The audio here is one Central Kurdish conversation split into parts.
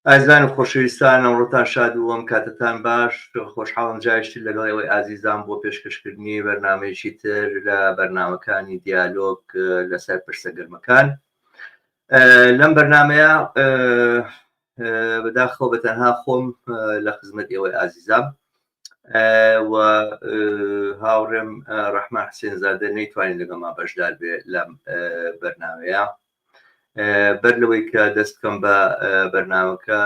ئازان و خۆشەویستان ئەمڕۆتان شاد و ئەم کاتتان باش خۆشحاڵم جایشتی لەگەڵ ئێوەی ئازیزان بۆ پێشکەشکردنی بەرنامەیەکی تر لە بەرنامەکانی دیالۆگ لەسەر پرسە گرمەکان. لەم بەرنامەیە بەداخەوە بەتەنها خۆم لە خزمەت ئێوەی ئازیزان و هاوڕێم ڕەحمان حسێن زادە نەیتوانین لەگەڵمان بەشدار بێ لەم بەرنامەیە. بەر لەوەی کە دەست بکەم بە بەرنامەکە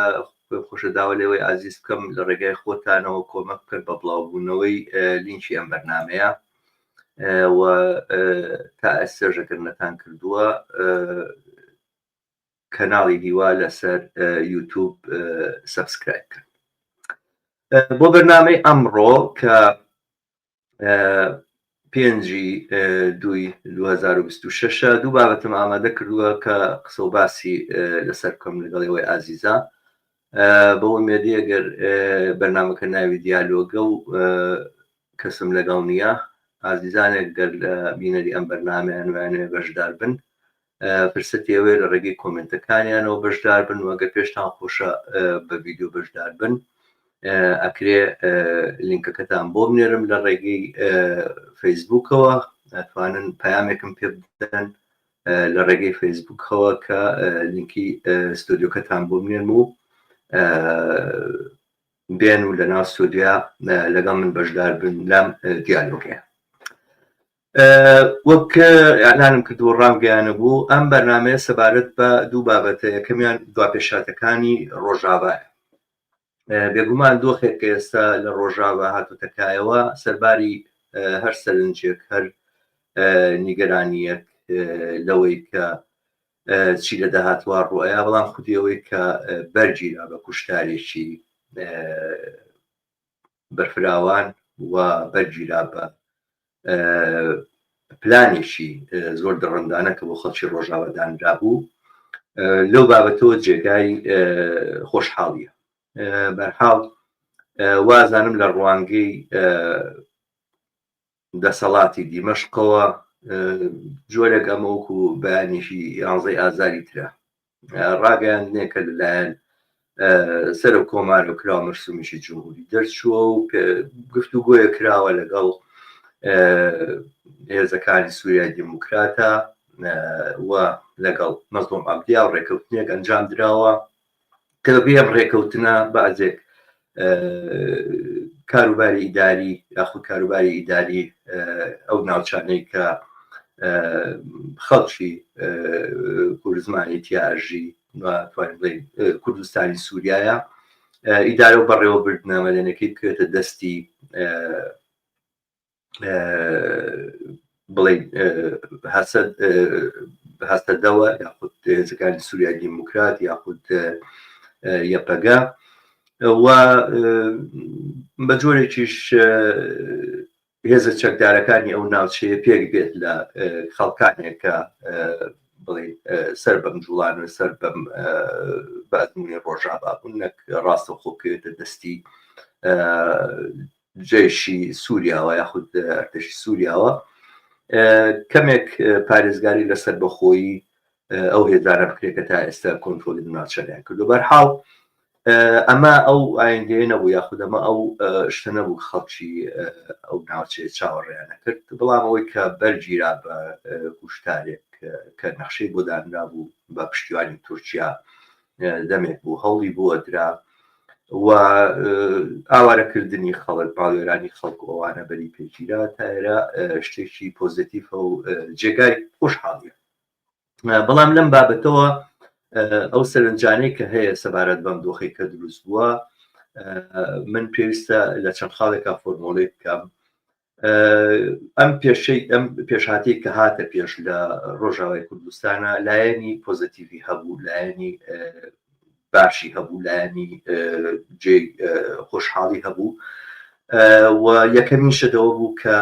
خۆشە داوە لەوەی ئازیز بکەم لە ڕێگای خۆتانەوە کۆمەک بکەن بە بڵاوبوونەوەی لینکی ئەم بەرنامەیە و تا ئەسێژەکردنەتان کردووە کەناڵی هیوا لەسەر یوتیوب سەبسکرایب کرد. بۆ بەرنامەی ئەمڕۆ کە 5/2/2026 دوو بابەتم ئامادە کردووە کە قسە و باسی لەسەر بکەم لەگەڵەوەی ئازیزە بەوە مێدی ئەگەر بەرنامەکە ناوی دیالۆگە و کەسم لەگەڵ نییە ئازیزانێک گەر لە بینەری ئەم بەرنامەیان وانێ بەشدار بن فرسەتێوێ لە ڕێگەی کۆمنتەکانیانەوە بەشدار بن وەگە پێشتان خۆشە بە ڤیدیۆ بەشدار بن ئەکرێ لینکەکەتان بۆ بنێرم لە ڕێگەی فەیسبووکەوە ئەتوانن پەیامێکم پێ بدەن لە ڕێگەی فەیسبووکەوە کە لینکی ستۆدیۆکەتان بۆ بنێرم و بێن و لە ناو ستۆدیا لەگەڵ من بەشدار بن لەم دیالۆگەیە. وەک ئەعلانم کردووە ڕامگەیانە بوو ئەم بەرنامەیە سەبارەت بە دوو بابەتە یەکەمیان دواپێشاتەکانی ڕۆژاوایە. بێگومان دۆخێک کە ئێستا لە ڕۆژاوا هاتوتەکایەوە سەرباری هەر سەرنجێک هەر نیگەرانیەک لەوەی کە چی لە داهاتوە ڕوئەیە بەڵام خودیەوەی کە بەرگیرا بە کوشتارێکی بەرفراوان و بەرگیرا بە پلانێکی زۆر دڕندانە کە بۆ خەڵکی ڕۆژاوا دانرا بوو لەو بابەتەوە جێگای خۆشحاڵیە. بەرحاڵ وازانم لە ڕوانگەی دەسەڵاتی دیمەشقەوە جۆرێک ئەمەوەکو بەیانێکی 11 ئازاری ترە ڕاگەیاندنێکە لەلایەن سەر و کۆمارە و کراوە مەرسومیشی جمهوری دەرچووە و گفتوگۆیە کراوە لەگەڵ هێزەکانی سووریای دیموکراتە و لەگەڵ مەزلوم عەبدیا و ڕێکەوتنێک ئەنجام دراوە کە بێ ئەم ڕێکەوتنە بەعزێک کاروباری ئیداری یاخود کاروباری ئیداری ئەو ناوچانەی کە خەڵکی کوردزمانی تیاژی توانین بڵێین کوردستانی سووریایە ئیدارە و بەڕێوەبردنە مەدەنیەکەی بکرێتە دەستی بڵێن هەستەدەوە یاخود هێزەکانی سووریای دیموکرات یاخود یەپەگا و بە جۆرێکیش هێزە چەکدارەکانی ئەو ناوچەیە پێک بێت لە خەڵکانێکە بڵێن سەر بەم جوڵان و سەر بەم بەزمونی ڕۆژاوا بوون نەک ڕاستەوخۆ بکرێتە دەستی جێشی سووریاوە یاخود ئەرتەشی سووریاوە کەمێک پارێزگاری لەسەر بەخۆیی ئەو هێزانە بکرێت کە تا ئێستا کۆنترۆلی ناوچەیان کردو. بەرحاڵ ئەمە ئەو ئایندەیە نەبوو یاخود ئەمە ئەو شتە نەبوو خەڵکی ئەو ناوچەیە چاوەڕێیانە کرد بەڵام ئەوەی کە بەرگیرا بە کوشتارێک کە نەخشەی بۆ دانرا بوو بە پشتیوانی تورکیا دەمێک بوو هەوڵی بۆ ئەدرا و ئاوارەکردنی خەڵک باڵێرانی خەڵک ئەوانە بەری پێگیرا تا ئێرە شتێکی پۆزیتیڤ و جێگای خۆشحاڵیە. بەڵام لەم بابەتەوە ئەو سەرنجانەی کە هەیە سەبارەت بەم دۆخی کە دروست بووە من پێویستە لە چەند خاڵێکا فۆرمۆلەی بکەم ئەم پێشهاتی کە هاتە پێش لە ڕۆژاوای کوردستانە لایەنی پۆزیتیڤی هەبوو لایەنی باشی هەبوو لایەنی جێ خۆشحاڵی هەبوو و یەکەمین شتەوە بوو کە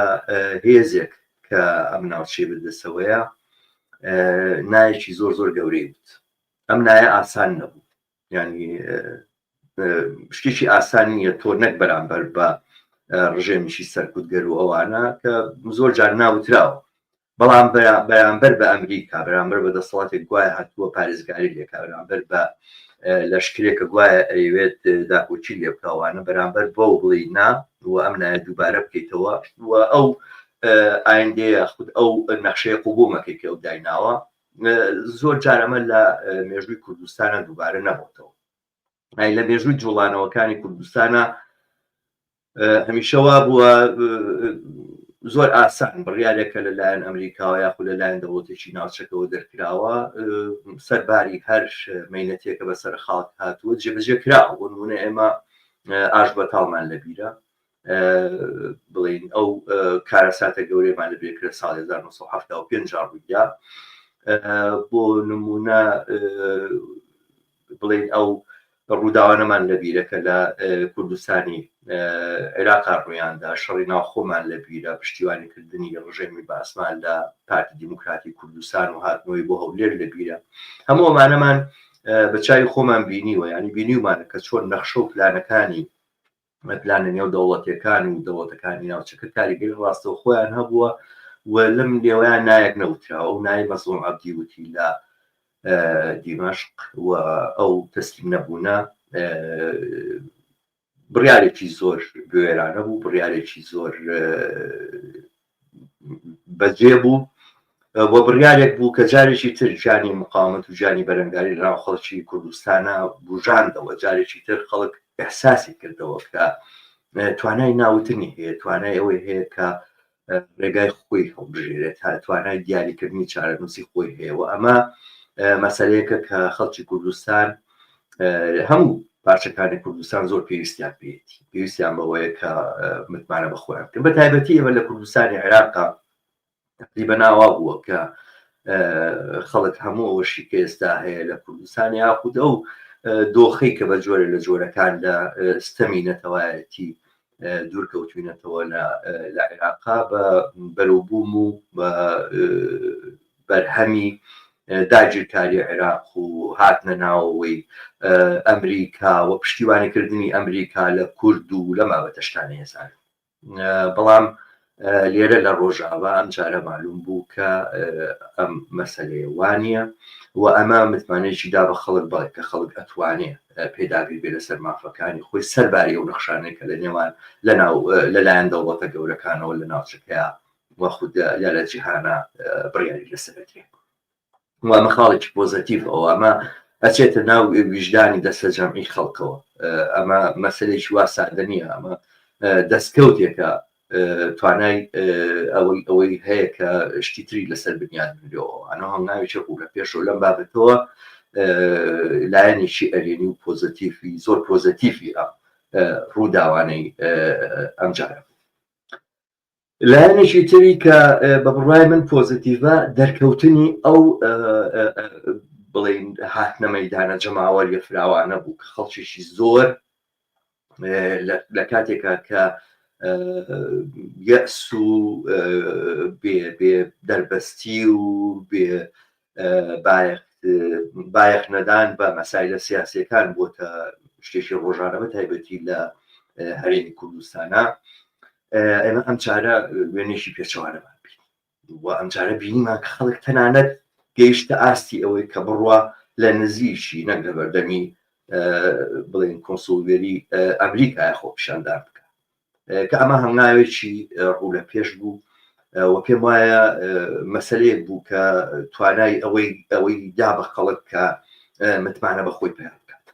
هێزێک کە ئەم ناوچەی بەدەستەوەیە نایەکی زۆر زۆر گەورەی بوو. ئەم نایە ئاسان نەبوو ینی شتێکی ئاسانی نیە تۆ نەک بەرامبەر بە ڕژێمیشی سەرکوتگەر و ئەوانە کە زۆر جار ناوتراوە بەڵام بەرامبەر بە ئەمریکا بەرامبەر بە دەسەڵاتێک گوایە هاتووە پارێزگاری لێکا بەرامبەر بە لەشکرێکە گوایە ئەیوێت داپۆچی لێ بکەوانە بەرامبەر بۆ بڵی نا و ئەم نایە دووبارە بکەیتەوە و ئەو ئایندێ یاخود ئەو نەخشەیە قوبوومەکەی کە ئەو دایناوە زۆر جارەمە لە مێژووی کوردستانە دووبارە نەبووتەوە لە مێژووی جوڵانەوەکانی کوردستانە هەمیشەوا بووە زۆر ئاسان بڕیارێکە لەلایەن ئەمریکاوە یاخود لەلایەن دەوڵەتێکی ناوچەکەەوە دەرکراوە سەرباری هەر مەینەتێکە بەسەر خاڵک هاتووە جێبەجێ کراوە بۆ نمونە ئێمە ئاش بەتاڵمان لەبیرە بڵین ئەو کارەساتە گەورەیمان لەبێکرە ساڵی 1975 ڕوویدا بۆ نمونە بڵین ئەو ڕووداوانەمان لەبیرەکە لە کوردستانی عێراقا ڕوویاندا شەڕی ناوخۆمان لەبیرە پشتیوانیکردنی ڕژێمی باسمان لە پارتی دیموکراتی کوردستان و هاتنەوەی بۆ هەولێر لەبیرە هەموو ئەمانەمان بە چاوی خۆمان بینیوە ینی بینیومانە کە چۆن نەخشە و پلانەکانی پلانە نێو دەوڵەتەکان و دەوڵەتەکانی ناوچەکە کاریگەری ڕاستەوە خۆیان هەبووە و لەم لێوەیان نایەک نەوتراوە و نای مەزلوم عەبدی وتی لە دیمەشق و ئەو تەسلیم نەبوونە بڕیارێکی زۆر گوێرانە بوو بڕیارێکی زۆر بەجێ بوو بۆ بڕیارێک بوو کە جارێکی تر ژانی مقاومەت و ژانی بەرەنگاری لەناو خەڵکی کوردستانە بژاندەوە جارێکی تر خەڵک ئەحساسی کردەوە کە توانای ناوتنی هەیە توانای ئەوەی هەیە کە ڕێگای خۆی هەڵبژێرێت توانای دیاریکردنی چارەنووسی خۆی هەیە و ئەمە مەسەلەیەکە کە خەڵکی کوردستان هەموو پارچەکانی کوردستان زۆر پێویستیان پێێتی پێویستیان بەوەیە کە متمانە بەخۆیان بکەن بە تایبەتی ئێمە لە کوردستانی عێراقا تقریبا ناوا بووە کە خەڵک هەموو ئەوەشی کە ئێستا هەیە لە کوردستانی یاخود ئەو دۆخەی کە بە جۆرە لە جۆرەکان لە ستەمی نەتەوایەتی دوورکەوتوینەتەوە لە عێراقا بە بەروبووم و بە بەرهەمی داگیرکاری عێراق و هاتنە ناوەوەی ئەمریکا و پشتیوانیکردنی ئەمریکا لە کورد و لە ماوەتە شتانی هێزان بەڵام لێرە لە ڕۆژاوا ئەم جارە معلوم بوو کە ئەم مەسەلەیە وانە و ئەمە متمانەیەکی دا بە خەڵک بڵێ کە خەڵک ئەتوانێت پێداگری بێ لەسەر مافەکانی خۆی سەرباری ئەو نەخشانەی کە لە نێوان لەلایەن دەوڵەتە گەورەکانەوە لە ناوچەکەیە وەخود لە جیهانە بڕیاری لەسەرێت و ئەمە خاڵێکی پۆزتیڤ ئەوە ئەمە ئەچێتە ناو ویژدانی دەستە جەمعی خەڵکەوە ئەمە مەسەلێکی وا سادە نییە ئەمە دەستکەوتێکە توانای ئەوەی هەیە کە شتی تری لەسەر بنیاد بنرەوە ئەنە هەنگاوێکی ڕوو لە پێشەوە لەم بابەتەوە لایەنێکی ئەرێنی و پۆزتیڤی زۆر پۆزتیڤی ڕووداوانەی ئەم جارە لایەنێکی تری کە بە بڕای من پۆزتیڤە دەرکەوتنی ئەو بڵین هاتنە مەیدانە جەماوەریە فراوانە بوو کە خەڵکیشی زۆر لە کاتێکا کە یەس و بێ دەربەستی و بێ بایەخ نەدان بە مەسایلە سیاسیەکان بۆتە شتێکی ڕۆژانە بە تایبەتی لە هەرێمی کوردستانە ئێمە ئەم جارە وێنێکی پێچەوانەمان بین و ئەم جارە بینیمان کە خەڵک تەنانەت گەیشتە ئاستی ئەوەی کە بڕوا لە نزیشی نەک لە بەردەمی بڵین کۆنسڵگەری ئەمریکای خۆ پیشاندان بکە کە ئەمە هەنگاوێکی ڕوو لە پێش بوو و پێم وایە مەسەلەیەک بوو کە توانای ئەوەی دا بە خەڵک کە متمانە بەخۆی پێیان بکات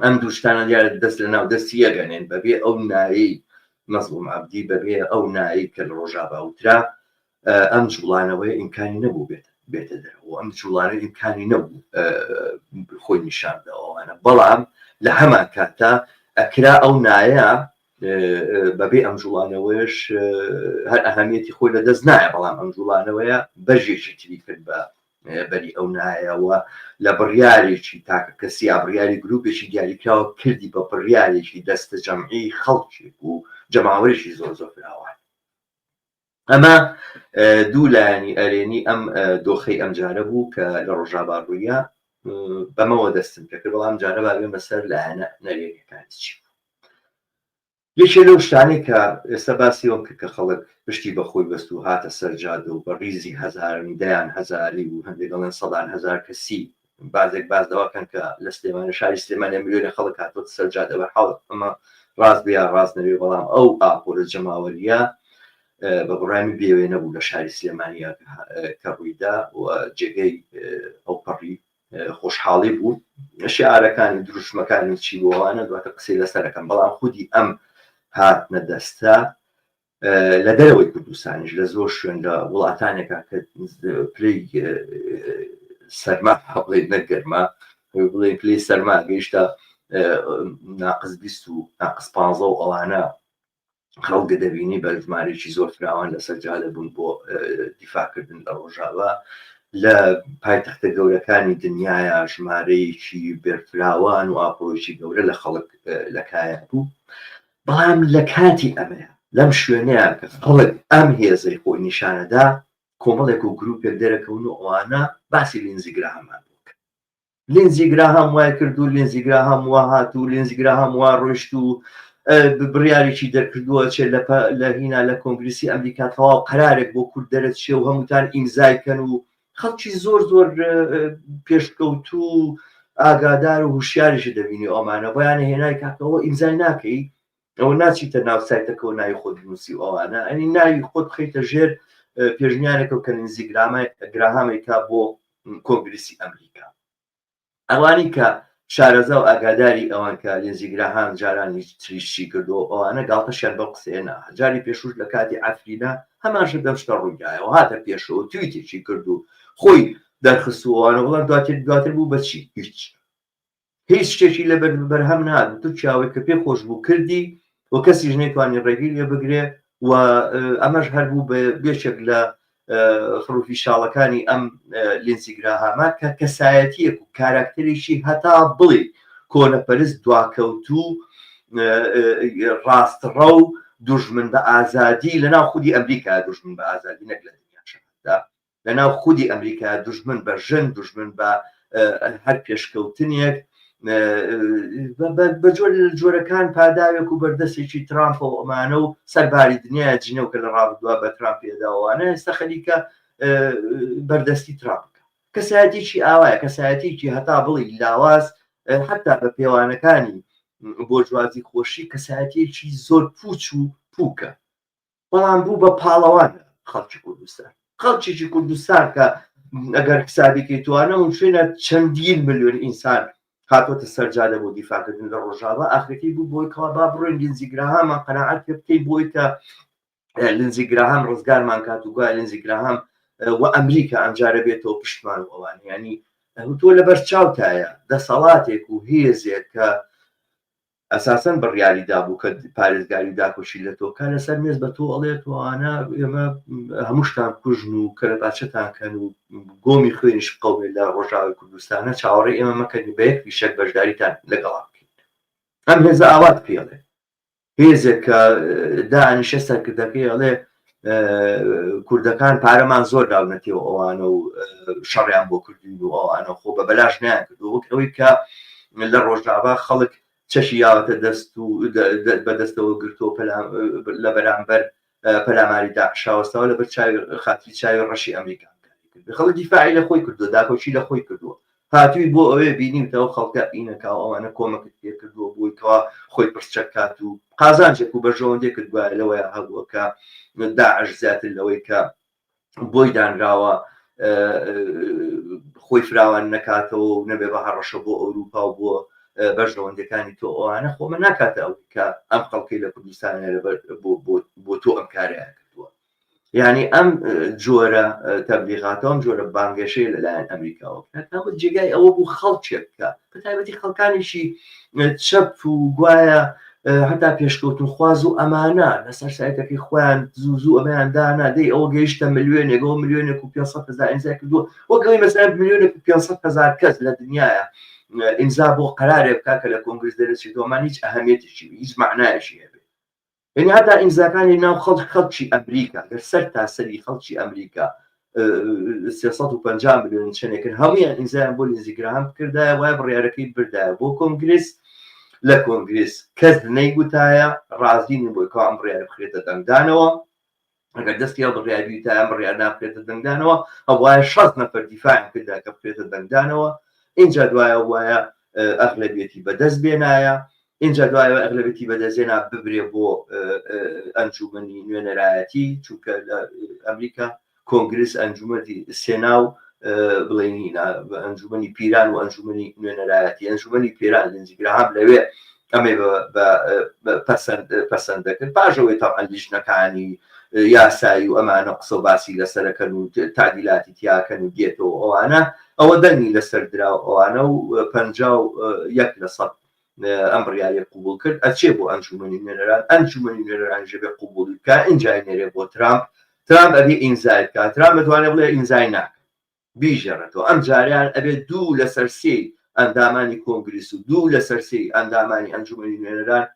ئەم دووشتانە دیارە دەست لە ناو دەستی یەگەنێن بەبێ ئەو نایی مەزلوم عەبدی بەبێ ئەو نایی کە لە ڕۆژاوا وترا ئەم جوڵانەوەی ئیمکانی نەبوو بێتە دەرەوە ئەم جوڵانە ئیمکانی نەبوو خۆی نیشاندەوەوانە بەڵام لە هەمان کاتە ئەکرا ئەو نایە بەبێ ئەم جوڵانەوەش هەر ئەهەمیەتی خۆی لە دەست نایە بەڵام ئەم جوڵانەوەیە بەژێکی تری کرد بە بەری ئەو نایەوە لە بڕیارێکی تاکە کەسیا بڕیاری گرروپێکی دیاریکراوە کردی بە بڕیارێکی دەستە جەمعی خەڵکێک و جەماوەریشی زۆر زۆر فراوان ئەمە دوو لایەنی ئەرێنی ئەم دۆخەی ئەم جارە بوو کە لە ڕۆژاوا ڕوویە بەمەوە دەستم پێکرد بەڵام جارە باگەن بەسەر لایەنە نەرێنیەکانی چی یەکێ لەو شتانەی کە ئێستا باسیەوەم کرد کە خەڵک پشتی بەخۆی بەست و هاتە سەرجادە و بە ڕیزی هەزارنی دەیان هەزاری و هەندێک دەڵێن سەدان هەزار کەسی بازێک باز دەواکەن کە لە سلێمانە شاری سلێمانە ملیۆنە خەڵک هاتووە سەرجادە بەرحاڵ ئەمە ڕاست بیا ڕاست نەبێ بەڵام ئەو ئاپۆرە جەماوەریە بە بڕامی بێوێ نەبوو لە شاری سلێمانیا کە ڕوویدا و جێگەی ئەو پەڕی خۆشحاڵی بوو شیعارەکانی دروشمەکانی چی بۆوانە دواتە قسەی لەسەرەکەم بەڵام خودی ئەم هاتنە دەستا لە دەرەوەی کوردستانیش لە زۆر شوێن لە وڵاتانێکا کە پلەی سەرما بڵێ نەگەرما بڵێ پلەی سەرما گەیشتە ناقص 20 و ناقص 15 و ئەوانە خەڵکە دەبینی بە ژمارەیەکی زۆر فراوان لەسەر جادە بوون بۆ دیفاکردن لە ڕۆژاوا لە پایتەختە گەورەکانی دنیاە ژمارەیەکی بێرفراوان و ئاپۆژی گەورە لە خەڵک لەکایە بوو بەڵام لە کاتی ئەمەیە لەم شوێنەیە کە خەڵک ئەم هێزەی خۆی نیشانەدا کۆمەڵێک و گروپێک دەرەکەون و ئەوانە باسی لینزی گراهامان بوو لینزی گراهام وای کرد و لینزی گراهام وا هات و لینزی گراهام وا ڕۆیشت و بڕیارێکی دەرکردووە چێ لە هینا لە کۆنگرسی ئەمریکا تەواو قەرارێک بۆ کورد دەرەچێ و هەمووتان ئیمزایکەن و خەڵکی زۆر زۆر پێشکەوت و ئاگادار و هوشیاریشی دەبینی ئەمانە بۆیانە هێنای کاکەوە ئیمزای ناکەی ئەوە ناچیتە ناو سایتەکەەوە ناوی خۆت نووسی ئەوانە ئەنی ناوی خۆت بخەیتە ژێر پێشنیارێکە کە لینزی گراهامێکا بۆ کۆنگرسی ئەمریکا ئەوانی کە شارەزا و ئاگاداری ئەوان کە لینزی گراهام جارانی تریشی کردو ئەوانە گاڵتەشیان بە قسێنا جاری پێشوش لە کاتی ئافرینا هەماشە دەشتە ڕوویدایەوە هاتە پێشەوە تویتێکی کردو خۆی دەرخستووانە وڵات دواتر بوو بەچی هیچ شتێکی لە بەرهەم نهات تورکیاوەی کە پێ خۆش بوو کردی و کەسی ژنێتوانی ڕێگیر لێ بگرێ و ئەمەش هەربوو بە بێشێک لە خروفی شاڵەکانی ئەم لینزی گراهامە کە کەسایەتیەک و کاراکتەرێکی هەتا بڵێ کۆنەپەرست دواکەوتوو ڕاستڕە و دوژمن بە ئازادی لەناو خودی ئەمریکا دوژمن بە ئازادی نەک لە دنیاشەدا لەناو خودی ئەمریکا دوژمن بە ژن دوژمن بە هەر پێشکەوتنێک بە جۆرەکان پاداوێک و بەردەستێکی ترامپ و ئەمانە و سەرباری دنیای جنەوکە لە ڕابردووە بە ترامپ پێداوانە ئێستا خەریکە بەردەستی ترامپکە کەسایەتێکی ئاوایە کەسایەتێکی هەتا بڵی لاواز حتا بە پێوانەکانی بۆ جوازی خۆشی کەسایەتێکی زۆر پوچ و پووکە بەڵام بوو بە پاڵەوانە خەڵکی کوردستان خەڵکیی کوردستان کە ئەگەر حسابیکەیتوانە و شوێنە چەندین ملیۆن ئینسان هاتوۆتە سەرجادە بۆ دیفاکردن لە ڕۆژاوا ئاخرەکەی بوو بۆی کەوا با بڕۆین لینزی گراهامان قەناعەت پێ بکەی بۆی کە لینزی گراهام ڕزگارمان کات و گوایە لینزی گراهام و ئەمریکا ئەمجارە بێتەوە پشتمان و ئەوان ینی تۆ لەبەر چاوتایە دەسەڵاتێک و هێزێک کە ئەساسەن بڕیاریدا بوو کە پارێزگاری داکۆشی لە تۆکە لەسەر مێز بە تۆ ئەڵێت وانە ئێمە هەمووشتان کوژن و کەرەپاچەتانکەن و گۆمی خوێنیش بقەوێت لە ڕۆژاوی کوردستانە چاوەڕێی ئێمە مەکەنی بە یەک ویشەک بەشداریتان لەگەڵا بکەین ئەم هێزە ئاوات پێڵێ هێزێک کە دانیشە سەرکردەکەی ئەڵێ کوردەکان پارەمان زۆر داونەتەوە ئەوانە و شەڕیان بۆ کردین و ئەوانە خۆ بە بەلاش نیان کردو وەک ئەوەی کە لە ڕۆژاوا خەڵک چەشی یاوەتە دەست و بەدەستەوە گرتۆ لە بەرامبەر پەلاماری داعشاوەستەوە لەبەر خاتری چاوی ڕەشی ئەمریکا خەڵک دیفاعی لە خۆی کردو داکۆچی لە خۆی کردووە هاتووی بۆ ئەوەیە بینیمتەوە خەڵکە ئینەکە ئەوانە کۆمەکت پێ کردووە بوویکەوە خۆی پرسچەک کات و قازانجێک و بەژەوەندێکت گوایە لەوەیە هەبووە کە داعش زیاتر لەوەی کە بۆی دانراوە خۆی فراوان نەکاتەوە و نەبێ بە هەڕەشە بۆ ئەوروپا و بۆ بەشەوەندەکانی تۆ ئەوانە خۆمە ناکاتە ئەو کە ئەم خەڵکی لە کوردستانە بۆ تۆ ئەم کاریان کردووە یعنی ئەم جۆرە تەبلیغاتەوە جۆرە بانگەشەی لەلایەن ئەمریکاوە جێگای ئەوە بوو خەڵکێک بکە بە تایبەتی خەڵکانیشی چەپ و گوایە هەتا پێشکەوتن خواز و ئەمانە لەسەر سایتەکەی خۆیان زوو ئەمەیاندانا دەی ئەوە گەیشتە ملیۆنێک ئەوە ملیۆنێک و 500,000 ئینزای کردووە وەکەوەی مەسەلا ملیۆنێک و 500,000 کەس لە دنیاە ئینزا بۆ قەرارێک بکە لە کۆنگرس دەرەچێت دۆمان هیچ ئەهەمیەتێکی هیچ معنایەشی هەبێت یعنی هەتا ئینزاکانی ناو خەڵکی ئەمریکا گەر سەر تا سەری خەڵکی ئەمریکا 350 ملیۆن چنێکن هەمویان ئینزایان بۆ لینزی گراهام کردایە وای بڕیارەکەی بردایە بۆ کۆنگرس لە کۆنگرس کەس نەیگوتایە ڕازین بۆی کا ئەم بڕیارە بخرێتە دەنگدانەوە ئەگەر دەستی بڕیاری تا ئەم بڕیار ناکرێتە دەنگدانەوە ئەوایە 6 نەفەر دیفاعیان کردا کە بخرێتە دەنگدانەوە اینجا دوایە وایە ئەغلەبیەتی بەدەست بێنایە اینجا دوایە ئەغلەبیەتی بەدەستێنا ببرێ بۆ ئەنجومەنی نوێنەرایەتی چونکە لە ئەمریکا کۆنگرس ئەنجومەتی سێنا و بڵێنینە ئەنجومەنی پیران و ئەنجومەنی نوێنەرایەتی ئەنجومەنی پیران لنزیگراهام لەوێ ئەمێ پەسەند دەکرد پاشەوەی تاقەن لیژنەکانی یاسایی و ئەمانە قسە و باسی لەسەرەکەن و تعدیلاتی تیاکەن و دێتەوە ئەوانە ئەوە دەنگی لەسەر درا ئەوانە و 51% ئەم بڕیارە قوبوڵ کرد ئەچێ بۆ ئەنجومەنی نوێنەران ئەنجومەنی نوێنەران ژێبێ قوبوڵی بکە ئینجای نێرێ بۆ ترامپ ئەبێ ئینزای بکات ترامپ دەتوانێت بڵێ ئینزای ناکە بیژێڕێتەوە ئەم جاریان ئەبێت 2 لەسەر 3 ئەندامانی کۆنگرس و 2 لەسەر 3 ئەندامانی ئەنجومەنی نوێنەران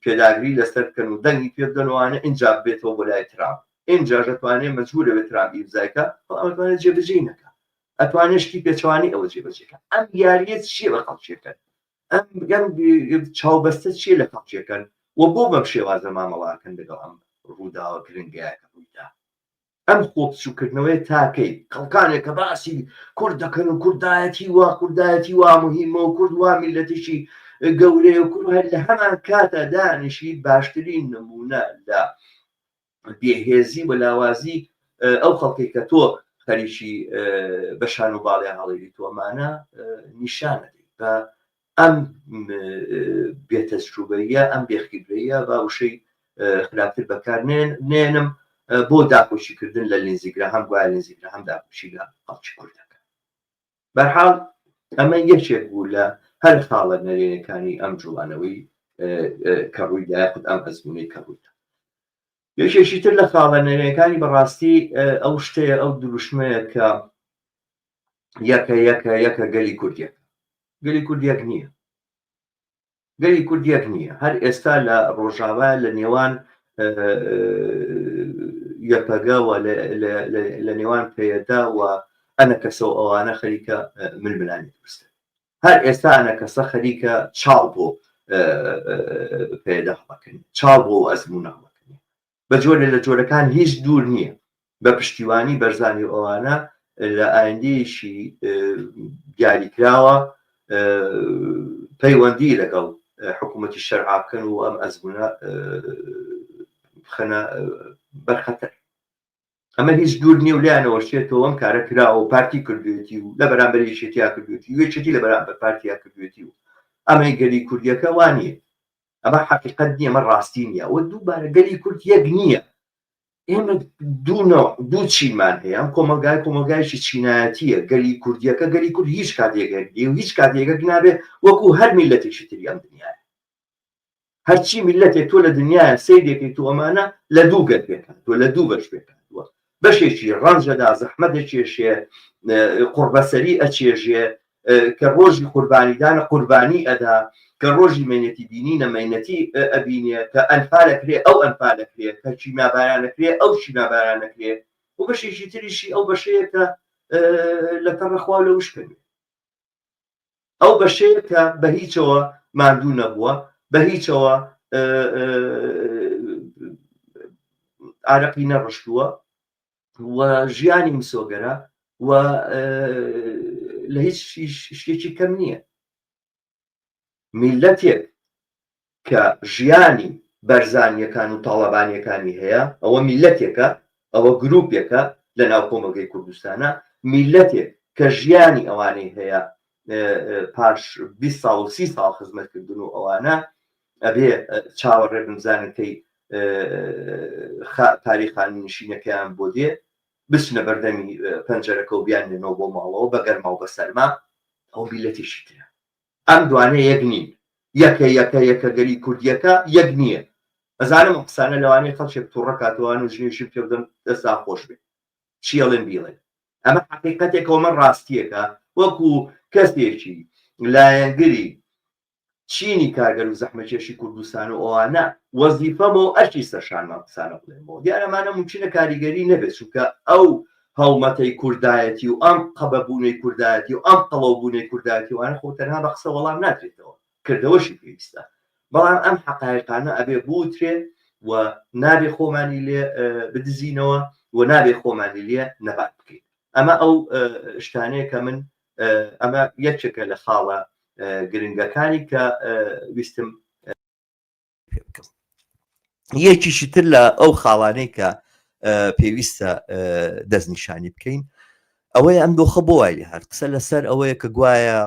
پێداگری لەسەر بکەن و دەنگی پێ بدەنەوەوانە اینجا بێتەوە بۆ لای ترامپ اینجا دەتوانێت مەجبورە بێت ترامپ ئیمزایکە ئەتوانێت جێبەجێ نەکە ئەتوانێت شتی پێچوانی ئەوە جێبەجێکە ئەم یاریەت چیە بە خەڵکیەکەن ئەم چاوبەستە چیە لە خەڵکیەکەن و بۆ بەم شێوازە مامەڵاکەن لەگەڵ ئەم ڕووداوە گرنگایەکە ڕوویدا ئەم خۆپچووکردنەوەی تاکەی خەڵکانێک کە باسی کورد دەکەن و کوردایەتی وا مهمە و کورد وا میلەتیشی گەورەیە و کورد لە هەمان کاتە دانیشی باشترین نمونە لە بێهێزی و لاوازی ئەو خەڵکی کە تۆ خەریکی بەشان و باڵیان هەڵێری تۆمانە نیشانەدەی بە ئەم بێتەجروبەیە ئەم بێخیبرەیە باوشەی خراپتر بەکارنێنم بۆ داپۆشیکردن لە لینزیگراهام گوایە لینزیگراهام داپۆشی لە خەڵکی کوردەکە بەرحاڵ ئەمە یەکێک بوو لە هەر خاڵە نەرێنەکانی ئەم جوڵانەوەی کە ڕوویدا یاخود ئەم ئەزمونەی کە ڕوویدا یەکێکی تر لە خاڵە نەرێنەکانی بەڕاستی ئەو شتەیە ئەو دروشمەیە کە یەکە گەلی کوردیەکە گەلی کوردیەک نییە گەلی کوردیەک نییە هەر ئێستا لە ڕۆژاوا لە نێوان یەپەگەوە لە نێوان پێدا و ئەنە کەسە و ئەوانە خەریکە ململانی دروستە هەر ئێستا ئەنە کەسە خەریکە چاڵ بۆ پێدا هەڵەکەنی چاڵ بۆ ئەزمونە هەڵەکەنی بە جۆرە لە جۆرەکان هیچ دوور نییە بە پشتیوانی بەرزانی ئەوانە لە ئایندەیەشی دیاریکراوە پەیوەندی لەگەڵ حکوومەتی شەرع بکەن و ئەم ئەزمونە بخەنە بەرخەتەر ئەمە هیچ دوور نییە و لایەنەوە شێتەوە ئەم کارە کراوە و پارتی کردوێتی و لە بەرامبەر یەکێتیا کردوێتی و یەکێتی لە بەرامبەر پارتیا کردوێتی و ئەمەی گەلی کوردیەکە وانیە ئەمە حقیقەت نییە ئەمە ڕاستی نییە و دووبارە گەلی کورد یەک نییە ئێمە دوو چینمان هەیە ئەم کۆمەلگایشی چینایەتیە گەلی کوردیەکە گەلی کورد هیچ کاتێکەکە و هیچ کاتێکەک نابێ وەکو هەر میلەتێکی تری ئەم دنیاە هەرچی میلەتێک تۆ لە دنیاە سەیرێکی تۆ ئەمانە لە دوو گەر پێکات تۆ لە دوو بەش پێکاتوە بەشێکی ڕەنجەدا زەحمەت دەچێشێ قوربەسەری ئەچێژێ کە ڕۆژی قوربانیدانە قوربانی ئەدا کە ڕۆژی مێنەتی بینی نەمەینەتی ئەبینێ کە ئەنفالەکرێ ئەو ئەنفالەکرێ کە چیمابارانەکرێ ئەو چیمابارانەکرێ و بەشێکی تریشی ئەو بەشەیە کە لە تەڕەخوا لە وشکەوێ ئەو بەشەیە کە بە هیچەوە ماندوو نەبووە بە هیچەوە ئارەقی نەڕشتووە و ژیانی مسۆگەرە و لە هیچ شتێکی کەم نییە میلەتێک کە ژیانی بەرزانیەکان و تاڵەبانیەکانی هەیە ئەوە میلەتێکە ئەوە گروپێکە لە ناو کۆمەلگەی کوردستانە میلەتێک کە ژیانی ئەوانەی هەیە پاش 20 ساڵ و 30 ساڵ خزمەتکردن و ئەوانە ئەبێ چاوەڕێ بنزانەکەی تاریخانی نشینەکەیان بۆ دێ بچنە بەردەمی پەنجەرەکە و بیانێنەوە بۆ ماڵەوە بە گەرما و بە سەرما ئەو میلەتێکی ترە ئەم دوانە یەک نین یەکە گەلی کوردیەکە یەک نییە ئەزانم قسانە لەوانەیە خەڵکێک تووڕە کاتوان و ژنێشی پێ بدەن دەستا خۆش بێت چیڵێن بیڵێن ئەمە حقیقەتێکەوە من ڕاستیەکە وەکو کەسێکی لایەنگری چینی کارگەر و زەحمەتکێشی کوردستان و ئەوانە وەزیفەمەوە ئەشی سەرشانمان قسانە بڵێمەوە دیارەمانە ممکنە کاریگەری نەبێت چونکە ئەو هەومەتەی کوردایەتی و ئەم قەبەبوونەی کوردایەتی و ئەم قەڵەوبوونەی کوردایەتی وانە خۆ تەنها بە قسە وەڵام ناترێتەوە کردەوەشی پێویستە بەڵام ئەم حقایقانە ئەبێ بوترێ و نابێ خۆمانی لێ بدزینەوە و نابێ خۆمانی لێ نەبات بکەین ئەمە ئەو شتانەیە کە من ئەمە یەکێکە لە خاڵە گرنگەکانی کە ویستم پێ بکەم یەکیشی تر لە ئەو خاڵانەی کە پێویستە دەستنیشانی بکەین ئەوەی ئەم دۆخە بۆ وای هەر قسە لەسەر ئەوەیە کە گوایە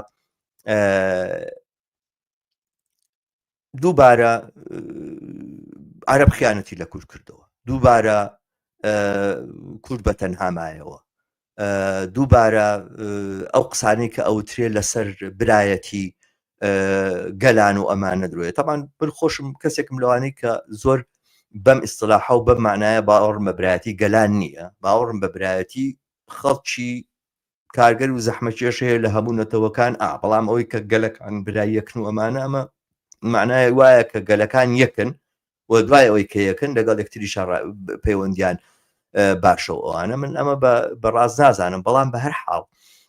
دووبارە عەرەب خیانەتی لە کورد کردەوە دووبارە کورد بە تەنهامایەوە دووبارە ئەو قسانەی کە ئەوترێ لەسەر برایەتی گەلان و ئەمانە درۆیە تەمان بخۆشم کەسێکم لەوانەی کە زۆر بەم ئیستلاحە و بەم معنایە باوەڕم بە برایەتی گەلان نییە باوەڕم بە برایەتی خەڵکی کارگەر و زەحمەکێش هەیە لە هەموو نەتەوەکان بەڵام ئەوەی کە گەلەکان برای یەکن و ئەمانە ئەمە معنای وایە کە گەلەکان یەکن و دوای ئەوەی کە یەکن لەگەڵ یەکتریش پەیوەندیان باشەوە ئەوانە من ئەمە بەڕاست نازانم بەڵام بە هەر حاڵ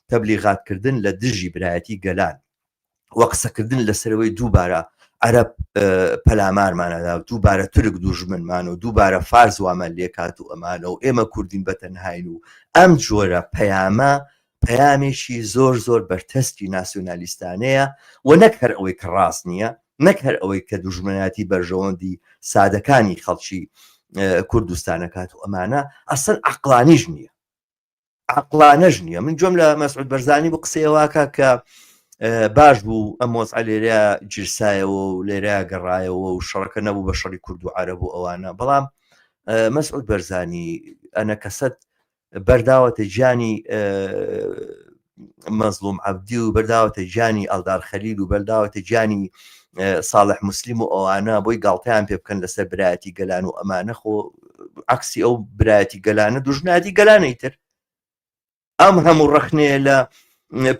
تەبلیغاتکردن لە دژی برایەتی گەلان وە قسەکردن لەسەرەوەی دووبارە عەرەب پەلامارمانەدا دووبارە تورک دوژمنمان و دووبارە فارس وامان لێکات و ئەمانە و ئێمە کوردین بەتەنهاین و ئەم جۆرە پەیامێکی زۆر زۆر بەرتەستی ناسیۆنالیستانەیە و نەک هەر ئەوەی کە ڕاست نییە نەک هەر ئەوەی کە دوژمناتی بەرژەوەندی سادەکانی خەڵکی کوردستانەکات و ئەمانە ئەسڵ عەقلانیش نییە عەقلانەش نییە من جۆم لە مەسعود بەرزانی بۆ قسەیەواکە کە باش بوو ئەم مۆزعە لێرە جرسایەوە و لێرە گەڕایەوە و شەڕەکە نەبوو بە شەڕی کورد و عەرەب و ئەوانە بەڵام مەسعود بەرزانی ئەنە کەسەت بەرداوەتە گیانی مەزلوم عەبدی و بەرداوەتە گیانی ئەڵدار خەلیل و بەرداوەتە گیانی ساڵح موسلیم و ئەوانە بۆی گاڵتەیان پێ بکەن لەسەر برایەتی گەلان و ئەمانە خۆ عەکسی ئەو برایەتی گەلانە دوژمنایەتی گەلانەیتر ئەم هەموو ڕەخنەیە لە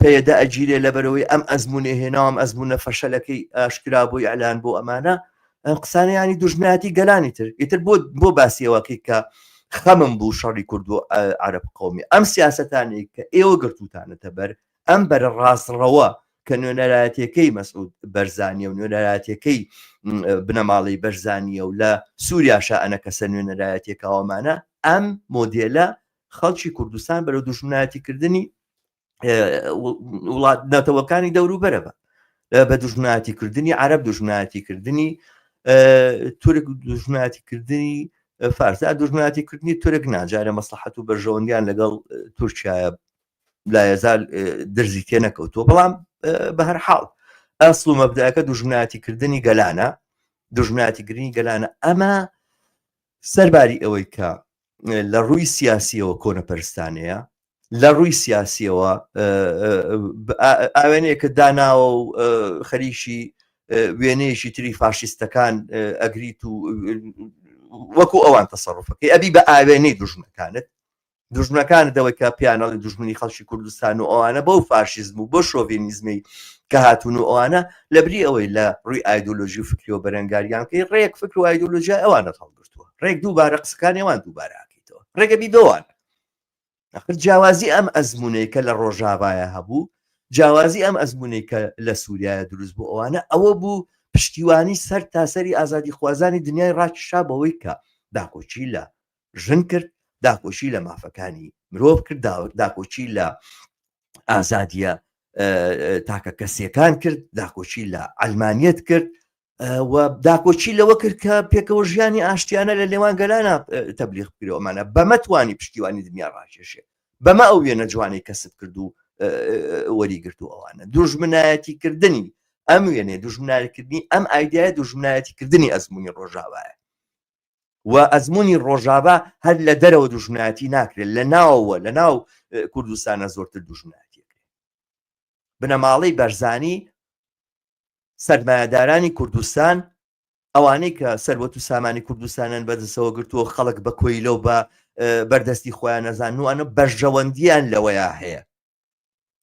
پێدا ئەگیرێ لەبەرەوەی ئەم ئەزمونێ هێناوە ئەم ئەزمونە فەشەلەکەی ئاشکرا بۆی ئەلان بۆ ئەمانە قسانەیانی دوژمنایەتی گەلانیتر ئیتر بۆ باسیەوەکەی کە خەمم بوو شەڕی کورد و عەرەب قەومی ئەم سیاسەتانەی کە ئێوە گرتوتانەتە بەر ئەم بەرە ڕاستڕەوە کە نوێنەرایەتەکەی مەسعود بەرزانیە و نوێنەرایەتەکەی بنەماڵی بەرزانیە و لە سووریا شائەنە کەسە نوێنەرایەتێکەوەمانە ئەم مۆدێلە خەڵکی کوردستان بەرەو دوژمنایەتیکردنی وڵات نەتەوەکانی دەوروبەرە بە بە دوژمنایەتیکردنی عەرەب دوژمنایەتیکردنی تورک دوژمنایەتیکردنی فارس دوژمنایەتیکردنی تورک ناجارە مەسلحەت و بەرژەوەندیان لەگەڵ تورکیایە لا یەزال دەرزی تێ نەکەوتووە بەڵام بە هەر حاڵ ئەسڵ و مەبدەکە دوژمنایەتیکردنی گەلانە دوژمنایەتیکردنی گەلانە ئەمە سەرباری ئەوەی کە لە ڕووی سیاسیەوە کۆنەپەرستانەیە لە ڕووی سیاسیەوە ئاوێنەیەکە داناوە و خەریکی وێنەیەشی تری فاشیستەکان ئەگریت و وەکو ئەوان تەسەڕوفەکەی ئەبی بە ئاوێنەی دوژمنەکانت دەوەی کە پیانەڵی دوژمنی خەڵکی کوردستان و ئەوانە بەو فاشیزم و بۆ شۆڤینیزمی کە هاتوون و ئەوانە لەبری ئەوەی لە ڕووی ئایدۆلۆژی و فکری و بەرەنگاریان کەی ڕێک فکر و ئایدۆلۆژیا ئەوانە هەڵگرتووە ڕێک دووبارە قسەکانی ئەوان دووبارەکەیتەوە ڕێگە بیدەوان ئەخر جیاوازی ئەم ئەزمونەی کە لە ڕۆژاوایە هەبوو جیاوازی ئەم ئەزمونەی کە لە سووریایە دروست بوو ئەوانە ئەوە بوو پشتیوانی سەر تاسەری ئازادی خوازانی دنیای ڕاکیشا بەوەی کە داکۆچی لە ژن کرد داکۆچی لە مافەکانی مرۆڤ کرد داکۆچی لە ئازادیە تاکە کەسیەکان کرد داکۆچی لە ئەلمانیەت کرد و داکۆچی لەوە کرد کە پێکەوە ژیانی ئاشتیانە لە لێوان گەلانە تەبلیغ بکرێەوەمانە بەمە توانی پشتیوانی دنیا ڕاکێشێ بەمە ئەو وێنە جوانەی کەسب کرد و وەریگرت و ئەوانە دوژمنایەتیکردنی ئەم وێنێ دوژمنایەتکردنی ئەم ئایدایە دوژمنایەتیکردنی ئەزمموی ڕۆژاوایە و ئەزمموی ڕۆژاوا هەر لە دەرەوە دوژمنایەتی ناکرێت لە ناوەوە لە ناو کوردستانە زۆرتر دوژمنایەتیەکرێت بنەماڵەی بەرزانی سەرمایەدارانی کوردستان ئەوانەی کە سەروەت و سامانی کوردستانیان بەدەستەوە گرتووە خەڵک بە کۆیلە و بە بەردەستی خۆیان نەزانوانە بەرژەوەندیان لەوەیە هەیە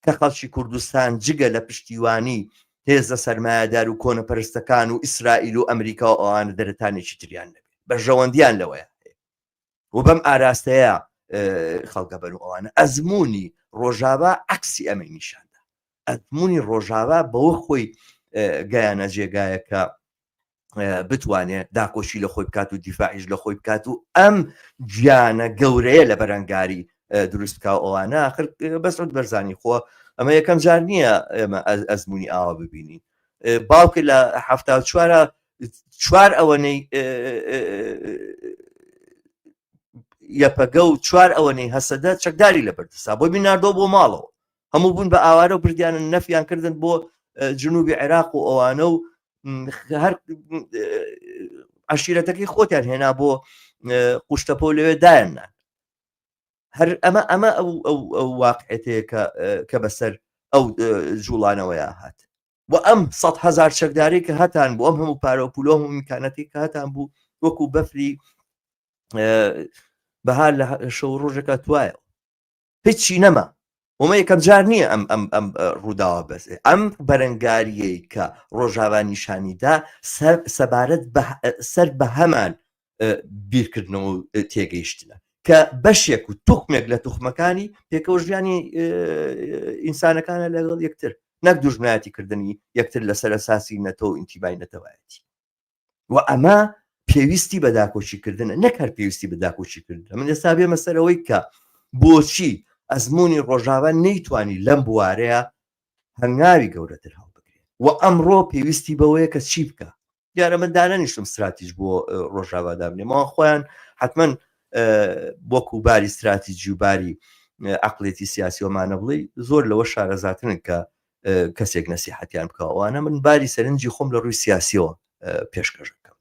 کە خەڵکی کوردستان جگە لە پشتیوانی هێزە سەرمایەدار و کۆنەپەرستەکان و ئیسرائیل و ئەمریکا و ئەوانە دەرەتانێکی تریان نەبێت بەرژەوەندیان لەوەیە هەیە و بەم ئاراستەیە خەڵکە بەن و ئەوانە ئەزمموی ڕۆژاوا عەکسی ئەمەی نیشاندا ئەزمموی ڕۆژاوا بەوە خۆی گەیانە جێگایەکە بتوانێت داکۆشی لە خۆی بکات و دیفاعیش لە خۆی بکات و ئەم گیانە گەورەیە لە بەرەنگاری دروست بکە ئەوانە بەسعود بەرزانی خۆ ئەمە یەکەم جار نییە ئێمە ئەزمموی ئاوا ببینین باوکە لە 4 ئەوەنەی یەپەگە و 4 ئەوەنەی هەسەدە چەکداری لە بەردەسا بۆ بیناردۆ بۆ ماڵەوە هەموو بوون بە ئاوارە و بردیانە نەفیان کردن بۆ جنوبی عێراق و ئەوانە و هەر عشیرەتەکەی خۆتیان هێنا بۆ قوشتەپۆ لەوێ دایاننا هەر ئەمە ئەو واقعەتەیە کە بەسەر ئەو جوڵانەوەیە هات و ئەم 100,000 چەکداری کە هەتان بوو ئەم هەموو پارە و پولۆ و میکانەتی کە هەتان بوو وەکو بەفری بەهار لە شەو ڕۆژێکە توایە هیچی نەما ومە یەکەم جار نییە ئەم ڕووداوە بەس ئەم بەرەنگاریەی کە ڕۆژاوا نیشانیدا سەبارەت سەر بە هەمان بیرکردنەوە و تێگەیشتنە کە بەشێک و توخمێک لە توخمەکانی پێکەوە ژیانی ئینسانەکانە لەگەڵ یەکتر نەک دوژمنایەتی کردنی یەکتر لەسەر ئەساسی نەتەوە و ئینتیبای نەتەوایەتی و ئەمە پێویستی بە داکۆچیکردنە نەک هەر پێویستی بە داکۆچیکردنە من ئێستا بێمە سەرەوەی کە بۆچی ئەزمموی ڕۆژاوا نەیتوانی لەم بوارەیە هەنگاوی گەورەتر هەڵبگرێت و ئەمڕۆ پێویستی بەوەیە کە چی بکە دیارە من دانەنیشتم استراتیژ بۆ ڕۆژاوا دابنێمەوە خۆیان حتمما وەکو باری استراتیژی و باری عقلێتی سیاسی ومانە بڵێ زۆر لەوە شارەزاتن کە کەسێک نەسیحەتیان بکەوانە من باری سەرنجی خۆم لە ڕووی سیاسیەوە پێشکەشەکەم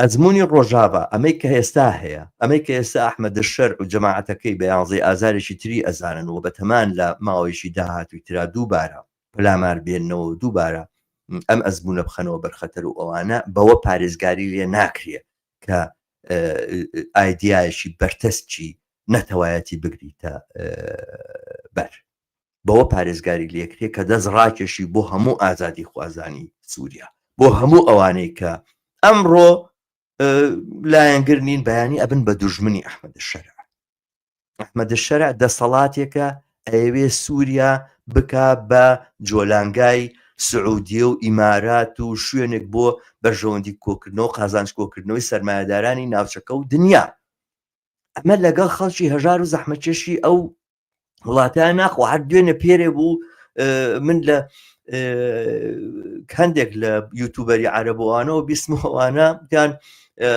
ئەزمموی ڕۆژاوا ئەمەی کە ئێستا هەیە ئەمەی کە ئێستا ئەحمەد شەر و جەماعەتەکەی بە 11 ئازارێکی تری ئەزانن و بەتەمان لە ماوەیەشی داهاتووی ترا دووبارە پلامار بێننەوە دووبارە ئەم ئەزممونە بخەنەوە بەرخەتەر و ئەوانە بەوە پارێزگاری لێ ناکرێت کە ئایدیایەکی بەرتەستی نەتەوایەتی بگریتە بەر بەوە پارێزگاری لێکرێت کە دەست ڕاکێشی بۆ هەموو ئازادی خوازانی سووریا بۆ هەموو ئەوانەی کە ئەمڕۆ لایەنگرنین بەیانی ئەبن بە دوژمنی ئەحمەد شەرع ئەحمەد شەرع دەسەڵاتێکە ئەوێ سووریا بکا بە جۆلانگای سعودیە و ئیمارات و شوێنێک بۆ بەرژەوەندی کۆکردنەوە قازانج کۆکردنەوەی سەرمایهدارانی ناوچەکە و دنیا ئەمە لەگەڵ خەڵکی هەژار و زەحمەتکێشی ئەو وڵاتیان ناخۆ هەر دوێنێ پێرێ بوو من لە هەندێک لە یوتوبەری عەرەبەوانەوە بیسمەوانە دیان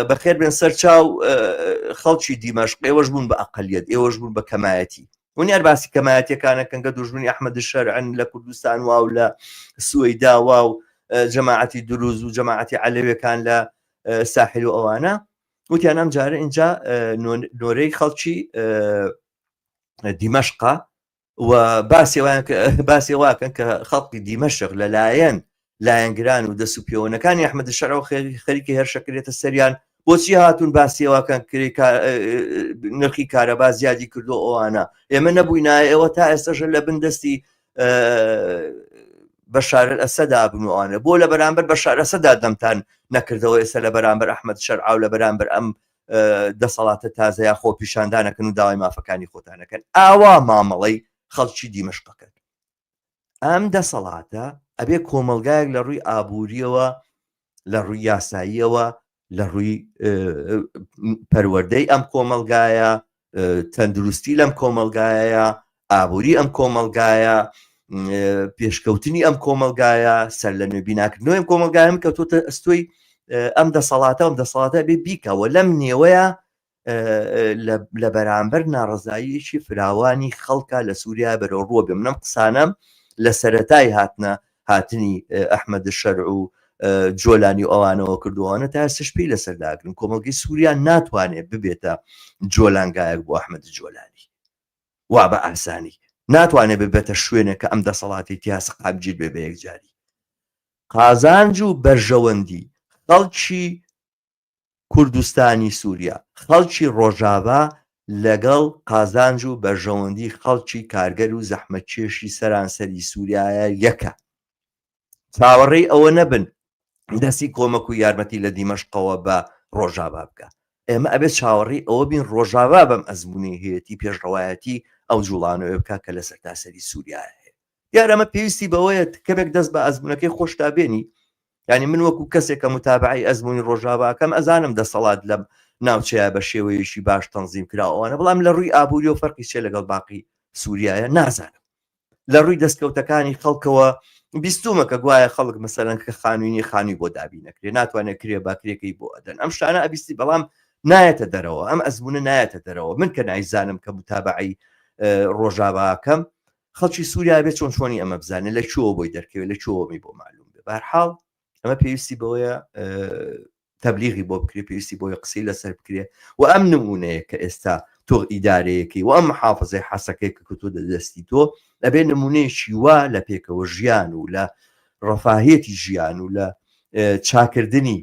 بەخێر بێن سەر چاو خەڵکی دیمەشق ئێوەش بوون بە ئەقەلیەت ئێوەش بوون بە کەمایەتی ونیار باسی کەمایەتیەکانە کەنگە دوژمنی ئەحمەد شەرعن لە کوردستان وا و لە سوەیدا وا و جەماعەتی دروز و جەماعەتی عەلەویەکان لە ساحل و ئەوانە وتیان ئەم جارە اینجا نۆرەی خەڵکی دیمەشقا و باسی واکەن کە خەڵکی دیمەشق لەلایەن لایەنگران و دەسوپێوەنەکانی ئەحمەد شەرع خەریکی هێرشەکرێتە سەریان بۆچی هاتوون باسیەوەکەن نرخی کارەبا زیادی کردو ئەوانە ئێمە نەبووینایە ئێوە تا ئێستاژە لە بندستی بەشار ئەسەدا بنوانە بۆ لە بەرامبەر بەشار ئەسەدا دەمتان نەکردەوە ئێستا لە بەرامبەر ئەحمەد شەرع و لە بەرامبەر ئەم دەسەڵاتە تازەیە خۆ پیشاندانەکەن و داوای مافەکانی خۆتانەکەن ئاوا مامەڵەی خەڵکی دیمەشقەکەن ئەم دەسەڵاتە ئەبێ کۆمەلگایەک لە ڕووی ئابووریەوە لە ڕووی یاساییەوە لە ڕووی پەروەردەی ئەم کۆمەلگایە تەندروستی لەم کۆمەلگایە ئابووری ئەم کۆمەلگایە پێشکەوتنی ئەم کۆمەلگایە سەر لە نوێبیناکردنەوەی ئەم کۆمەلگایە کەوتۆتە ئەستۆی ئەم دەسەڵاتە بێ بیکەوە لەم نێوەیە لە بەرامبەر ناڕەزاییەکی فراوانی خەڵکە لە سووریا بەرەو ڕوە بێ منەم قسانەم لە سەرەتای هاتنی ئەحمەد شەرع و جۆلانی ئەوانەوە کردووانە تا سشپی لەسەرداگرن کۆمەلگەی سووریا ناتوانێت ببێتە جۆلانگایەک بۆ ئەحمەد جۆلانی وا بە ئاسانی ناتوانێت ببێتە شوێنێک کە ئەم دەسەڵاتی تیاسە قابجیر بێ بە یەکجاری قازانج و بەرژەوەندی خەڵکی کوردستانی سووریا خەڵکی ڕۆژاوا لەگەڵ قازانج و بەرژەوەندی خەڵکی کارگەر و زەحمەتکێشی سەرانسەری سووریایە یەکە چاوەڕێی ئەوە نەبن دەستی کۆمەک و یارمەتی لە دیمەشقەوە بە ڕۆژاوا بکە ئێمە ئەبێت چاوەڕێی ئەوە بین ڕۆژاوا بەم ئەزمموی هەیەتی پێشڕەوایەتی ئەو جوڵانەوە بکە کە لە سەرتاسەری سووریایە دیارە ئەمە پێویستی بەوەیە کەمێک دەست بە ئەزمونەکەی خۆشتا بێنی. ینی من وەکو کەسێک کە متابعی ئەزمموی ڕۆژاواکەم ئەزانم دەسەڵات لەم ناوچەیە بە شێوەیەشی باش تەنزیم کراوانە، بەڵام لە ڕووی ئابووری و فەرقی چێ لەگەڵ باقی سووریایە نازانم. لە ڕووی دەستکەوتەکانی خەڵکەوە بیستومە کە گوایە خەڵک مەسەرەن کە خانووینی خانووی بۆ دابی نەکرێ، ناتوانێت کرێ باکرێکەی بۆ ئەدەن ئەم شتانە ئەبیستی، بەڵام نایەتە دەرەوە، ئەم ئەزمونە نایەتە دەرەوە. من کە نایزانم کە متابعی ڕۆژاواکەم خەڵکی سووریا بێت چۆن چۆنی ئەمە بزانێت لە چۆ بۆی دەرکەوێت لە چۆمی بۆ معلوم بێ. بەهەرحاڵ ئەمە پێویستی بەوەیە تەبلیغی بۆ بکرێ، پێویستی بۆی قسەی لەسەر بکرێ و ئەم نمونەیە کە ئێستا تۆ ئیدارەیەکی و ئەم محافظەی حەسەکەی کە تۆ دەدەستی تۆ ئەبێ نمونەیەکی وا لە پێکەوە ژیان و لە ڕەفاهێتی ژیان و لە چاکردنی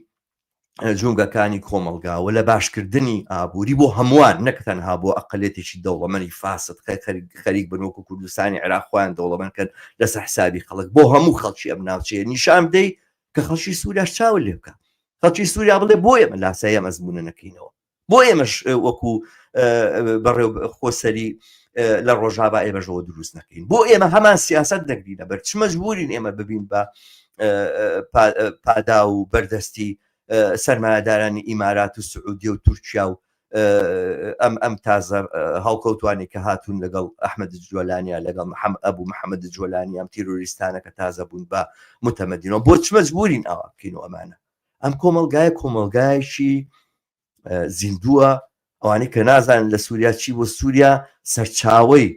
جونگەکانی کۆمەلگاوە لە باشکردنی ئابووری بۆ هەمووان، نەک تەنها بۆ ئەقلێتێکی دەوڵەمەندی فاسد خەریک بنووکو کوردستانی عێراق خۆیان دەوڵەمەندکرد لەسەر حسابی خەڵک، بۆ هەموو خەڵکی ئەم ناوچەیە نیشان بدەی کە خەڵکی سووریاش چاوە لێ بکە. خەڵکی سووریا بڵێ بۆ ئێمە لاسایی ئەم ئەزمونە نەکەینەوە، بۆ ئێمەش وەکو بەڕێو خۆسەری لە ڕۆژاوا ئێمەژەوە دروست نەکەین، بۆ ئێمە هەمان سیاست نەگرینە بەر چ مەجبورین ئێمە ببین بە پادا و بەردەستی سەرمایه‌دارانی ئیمارات و سعودی و تورکیا و ئەم تازە هەڵکەوتوانی کە هاتوون لەگەڵ ئەحمەد جوۆلانیا لەگەڵ ئەبوو محەممەد جوۆلانی ئەم تیرۆریستانە کە تازە بوون بە متەمەدینەوە، بۆ چ مەجبورین ئاوا بکەین و ئەمانە. ئەم کۆمەلگایەکی زیندووە، ئەوانەی کە نازانن لە سووریا چی بۆ سووریا سەرچاوەی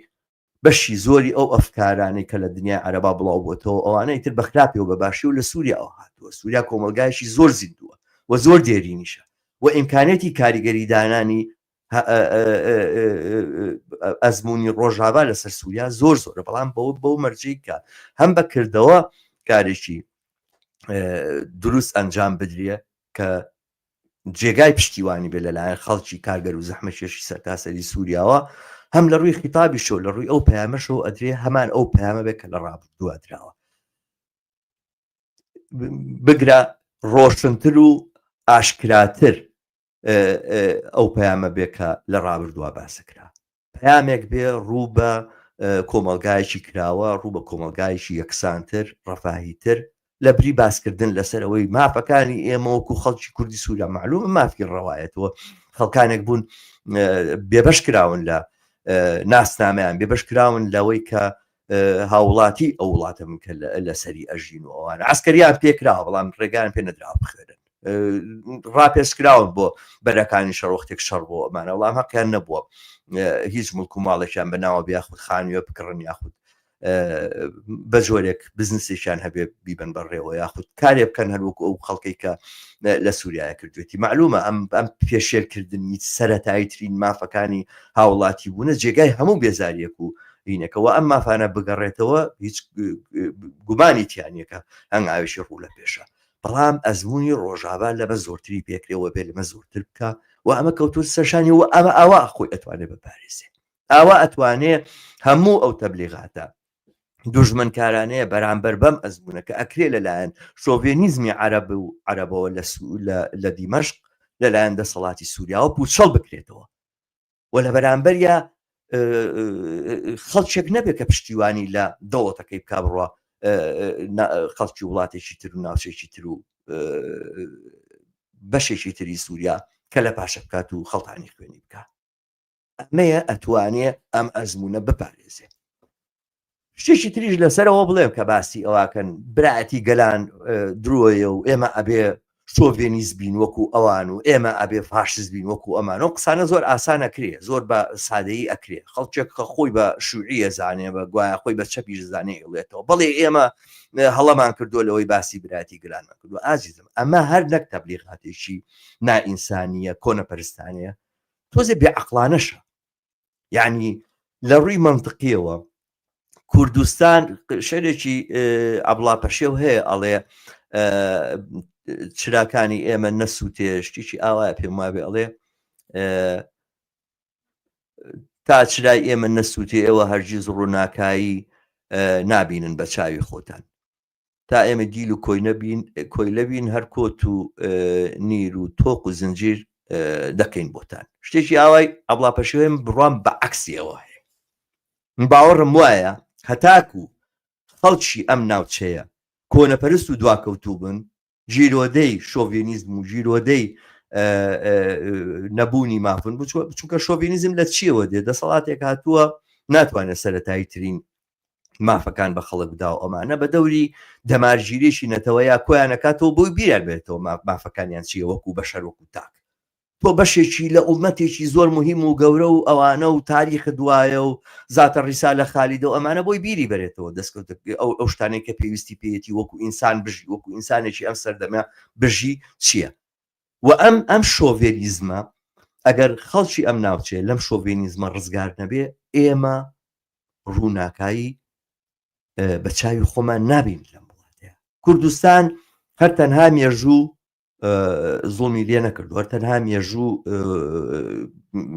بەشی زۆری ئەو ئەفکارانەی کە لە دنیای عەرەبا بڵاو بۆتەوە ئەوانەی تر بەخراپی و بەباشی و لە سووریا ئەو هاتووە. سووریا کۆمەلگایەکی زۆر زیندووە و زۆر دێرینیشە و ئیمکانێتی کاریگەری دانانی ئەزمموی ڕۆژاوا لەسەر سووریا زۆر زۆرە، بەڵام بەو مەرجەی کە هەم بەکردەوە کارێکی دروست ئەنجام بدرێ کە جێگای پشتیوانی بێ لەلایەن خەڵکی کارگەر و زەحمەکێشی سەرتاسەری سووریاوە، هەم لە ڕووی خیتابیشەوە لە ڕووی ئەو پەیامەشەوە ئەدرێ هەمان ئەو پەیامە بێت کە لە ڕابردووە درراوە بگرە ڕۆشنتر و ئاشکراتر ئەو پەیامە بێ کە لە ڕابردووە باسەکرا، پەیامێک بێ ڕوو بە کۆمەلگایەکی کراوە، ڕوو بە کۆمەلگایەکی یەکسانتر ڕەفاهیتر لە بری باسکردن لەسەر ئەوەی مافەکانی ئێمە وەکو خەڵکی کوردی سووریا معلومە مافی ڕەوایەتەوە خەڵکانێک بوون بێبەش کراون لە ناسنامەیان، بێبەش کراون لەوەی کە هاوڵاتی ئەو وڵاتە من کە لەسەری ئەژین و ئەوانە ئەسکەریان پێکراوە، بەڵام ڕێگان پێ نەدراوە بخێرن، ڕاپێشکراون بۆ بەرەکانی شەڕۆختێک شەڕ بۆ ئەمانە، وەڵام حەقیان نەبووە هیچ مڵک و ماڵێکیان بەناوە بیاخود خانوویە بکڕن یاخود بە جۆرێک بزنسێکیان هەبێ بیبن بەڕێوە یاخود کارێ بکەن هەروەکو ئەو خەڵکەی کە لە سووریایە کردوێتی. معلومە ئەم پێشێرکردنی سەرەتایی ترین مافەکانی هاوڵاتی بوونە جێگای هەموو بێزاریەک و هینەکەەوە ئەم مافانە بگەڕێتەوە هیچ گومانی تیانیەکە هەنگاویشی ڕوو لە پێشە، بەڵام ئەزمموی ڕۆژاوا لەمە زۆرتری پێکرێەوە بێ لەمە زۆرتر بکە و ئەمە کەوتور سەرشانی و ئەمە ئاوا خۆی ئەتوانێت بپارێزێ، ئاوا ئەتوانێت هەموو ئەو تەبلیغاتە دوژمنکارانەیە بەرامبەر بەم ئەزممونەکە ئەکرێ لەلایەن شۆڤێنیزمی عەرەب و عەرەبەوە لە دیمەشق لەلایەن دەسەڵاتی سووریاوە پوچەڵ بکرێتەوە و لە بەرامبەریا خەڵکێک نەبێت کە پشتیوانی لە دەوڵەتەکەی بکا بڕوە خەڵکی وڵاتێکی تر و ناوچێکی تر و بەشێکی تری سووریا کە لە پاشە بکات و خەڵتانی خوێنی بکە. ئەمەیە ئەتوانێ ئەم ئەزممونە بپارێزێ. شتێکی تریش لەسەرەوە بڵێم کە باسی ئەواکەن برایەتی گەلان درۆیە و ئێمە ئەبێ شۆڤێنیز بین وەکو ئەوان و ئێمە ئەبێ فاشز بین وەکو ئەمان و قسانە زۆر ئاسان ئەکرێ، زۆر بە سادەیی ئەکرێ، خەڵکێک کە خۆی بە شوعیە زانێ بە گوایە خۆی بە چەپیش زانێ ئەڵێتەوە بەڵێ ئێمە هەڵەمان کردو لەوەی باسی برایەتی گەلانمان کردو. ئازیزم ئەمە هەر نەک تەبلیغاتێکی نائینسانیە کۆنەپەرستانەیە، تۆزێ بێعەقلانەشە. یعنی لە ڕووی منطقیەوە کوردستان شەرێکی ئەبڵا پەشێو هەیە ئەڵێ چراکانی ئێمە نەسووتێ شتێکی ئاوایە پێم وابێ ئەڵێ تا چرای ئێمە نەسووتێ ئێوە هەرگیز ڕووناکایی نابینن بە چاوی خۆتان، تا ئێمە دیل و کۆی لەبین هەر کۆت و نیر و تۆق و زنجیر دەکەین بۆتان. شتێکی ئاوای ئەبڵا پەشێوێم بڕوام بە عەکسیەوە هەیە. من باوەڕم وایە هەتاکو خەڵکی ئەم ناوچەیە کۆنەپەرست و دواکەوتوو بن، ژیرۆدەی شۆڤێنیزم و ژیرۆدەی نەبوونی مافن چونکە شۆڤێنیزم لە چیەوە دێ؟ دەسەڵاتێک هاتووە ناتوانێت سەرەتایی ترین مافەکان بە خەڵک بدا و ئەمانە بە دەوری دەمارگیریشی نەتەوە یا کۆیان نەکاتەوە بۆی بیریان بێتەوە مافەکانیان چیە وەکو بەشەر وەکو تاک. تۆ بەشێکی لە ئومەتێکی زۆر مهم و گەورە و ئەوانە و تاریخ دوایە و زاتە ڕیسالە خالیدە و ئەمانە بۆی بیری بێتەوە دەستکەوت ئەو شتانێک کە پێویستی پێیەتی وەکو ئینسان بژی وەکو ئینسانێکی ئەم سەردەمە بژی چییە؟ و ئەم شۆڤێنیزمە ئەگەر خەڵکی ئەم ناوچێ لەم شۆڤێنیزمە ڕزگار نەبێ ئێمە ڕووناکایی بە چاوی خۆمان نابین لەم وڵاتەیە. کوردستان هەر تەنها مێژوو زوڵمی لێ نەکردووە، تەنها مێژوو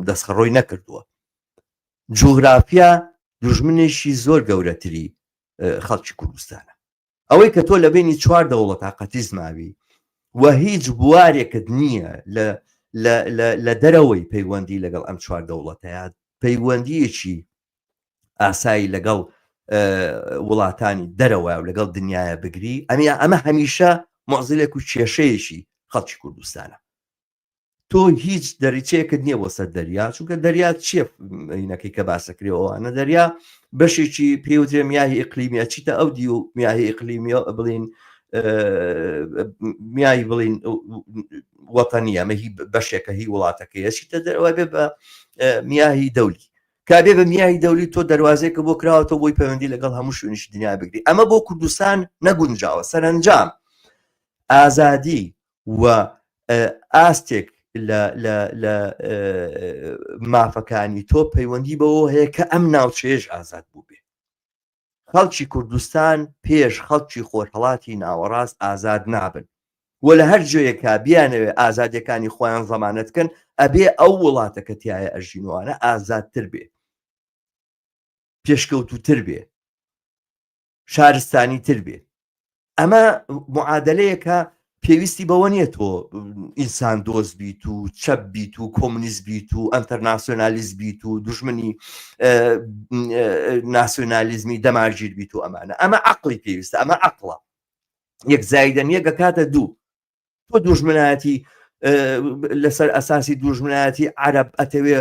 دەستخەڕۆی نەکردووە. جوغرافیا دوژمنێکی زۆر گەورەتری خەڵکی کوردستانە. ئەوەی کە تۆ لە بینی 4 دەوڵەت تاقەتیز ماوی و هیچ بوارێکت نییە لە دەرەوەی پەیوەندی لەگەڵ ئەم 4 دەوڵەتەیە، پەیوەندیەکی ئاسایی لەگەڵ وڵاتانی دەرەوە و لەگەڵ دنیاە بگری، ئەمە هەمیشە مۆزیلێک و کێشەیەشی خەڵکی کوردستانە. تۆ هیچ دەریچەیەکت نییە بۆ سەر دەریا، چونکە دەریا چیە عینەکەی کە باسەکرێەوەوانە دەریا بەشێکی پێوترێ میاهی ئیقلیمیە چیتە ئەو دی و میاهی ئیقلیمیە بڵین میای بڵین وەتەنیە ئەمە هی بەشێکە هی وڵاتەکەیە چیتە دەرەوە بێ بە میاهی دەولی کابێ بە میاهی دەولی تۆ دەواازەیەکە بۆ کراوەتەوە بۆی پەیوەندی لەگەڵ هەموو شوێنیش دنیا بگری. ئەمە بۆ کوردستان نەگونجاوە. سەرنجام ئازادی و ئاستێک لە مافەکانی تۆ پەیوەندی بەوە هەیە کە ئەم ناوچێژ ئازاد بوو بێ. خەڵکی کوردستان پێش خەڵکی خۆرهەڵاتی ناوەڕاست ئازاد نابن و لە هەر جۆیەکە بیانەوێ ئازادیەکانی خۆیان زەمانەتکەن ئەبێ ئەو وڵاتەکە تایە ئەژینوانە ئازادتر بێ، پێشکەوتوتر بێ، شارستانی تر بێ. ئەمە معادلەیەکە پێویستی بەوە نییە تۆ ئینسان دۆست بیت و چەپ بیت و کۆمونیست بیت و ئەنتەرناسیۆنالیست بیت و دوژمنی ناسیۆنالیزمی دەماژیر بیت و ئەمە عەقڵی پێویستە، ئەمە عەقڵە. یەک زایدەن یەک ئەکاتە دوو. تۆ دوژمنایەتی لەسەر ئەساسی دوژمنایەتی عەرەب ئەتەوێ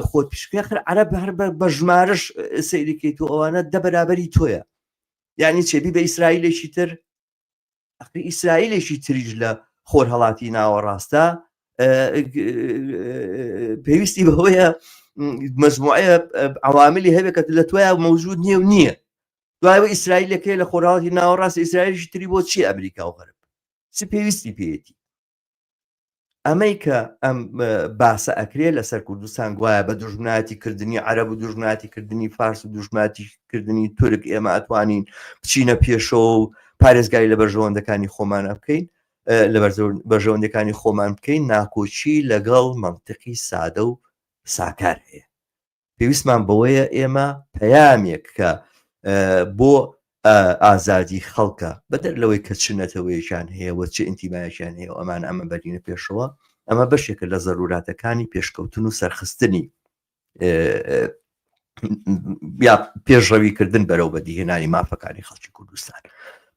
خۆت پیشکەخر عەرەب هەر بە ژمارەش سەیریکەیت و ئەوانە دە بەرابەری تۆیە. یعنی چێبی بە ئیسرائیلێکی تر ئیسرائیلێکی تریژ لە خۆرهەڵاتی ناوەڕاستە پێویستی بەهۆیە مەجموعەیە عواملی هەبێت کە لە تۆیە مەوجود نییە و نییە. دوایەوە ئیسرائیلەکەی لە خۆرهەڵاتی ناوەڕاست ئیسرائیلێکی تری بۆ چی ئەمریکا و غەرب چ پێویستی پێیەتی؟ ئەمەی کە ئەم باسە ئەکرێ لەسەر کوردستان گوایە بە دوژمنایەتی کردنی عەرەب و دوژمنایەتی کردنی فارس و دوژمنایەتی کردنی تورک ئێمە ئەتوانین بچینە پێشەوە و پارێزگای لە بەرژەوەندەکانی خۆمان بکەین، لە بەرژەوەندەکانی خۆمان بکەین. ناکۆچی لەگەڵ مەنتیقی سادە و ساکار هەیە. پێویستمان بەوەیە ئێمە پەیامێک کە بۆ ئازادی خەڵکە بەدەر لەوەی کە چ نەتەوەیەکیان هەیە و چه ئینتیمایەکیان هەیە و ئەمە بەرینە پێشەوە، ئەمە بەشێکە لە زەروراتەکانی پێشکەوتن و سەرخستنی یا پێشڕەویکردن بەرەو بەدیهێنانی مافەکانی خەڵکی کوردستان.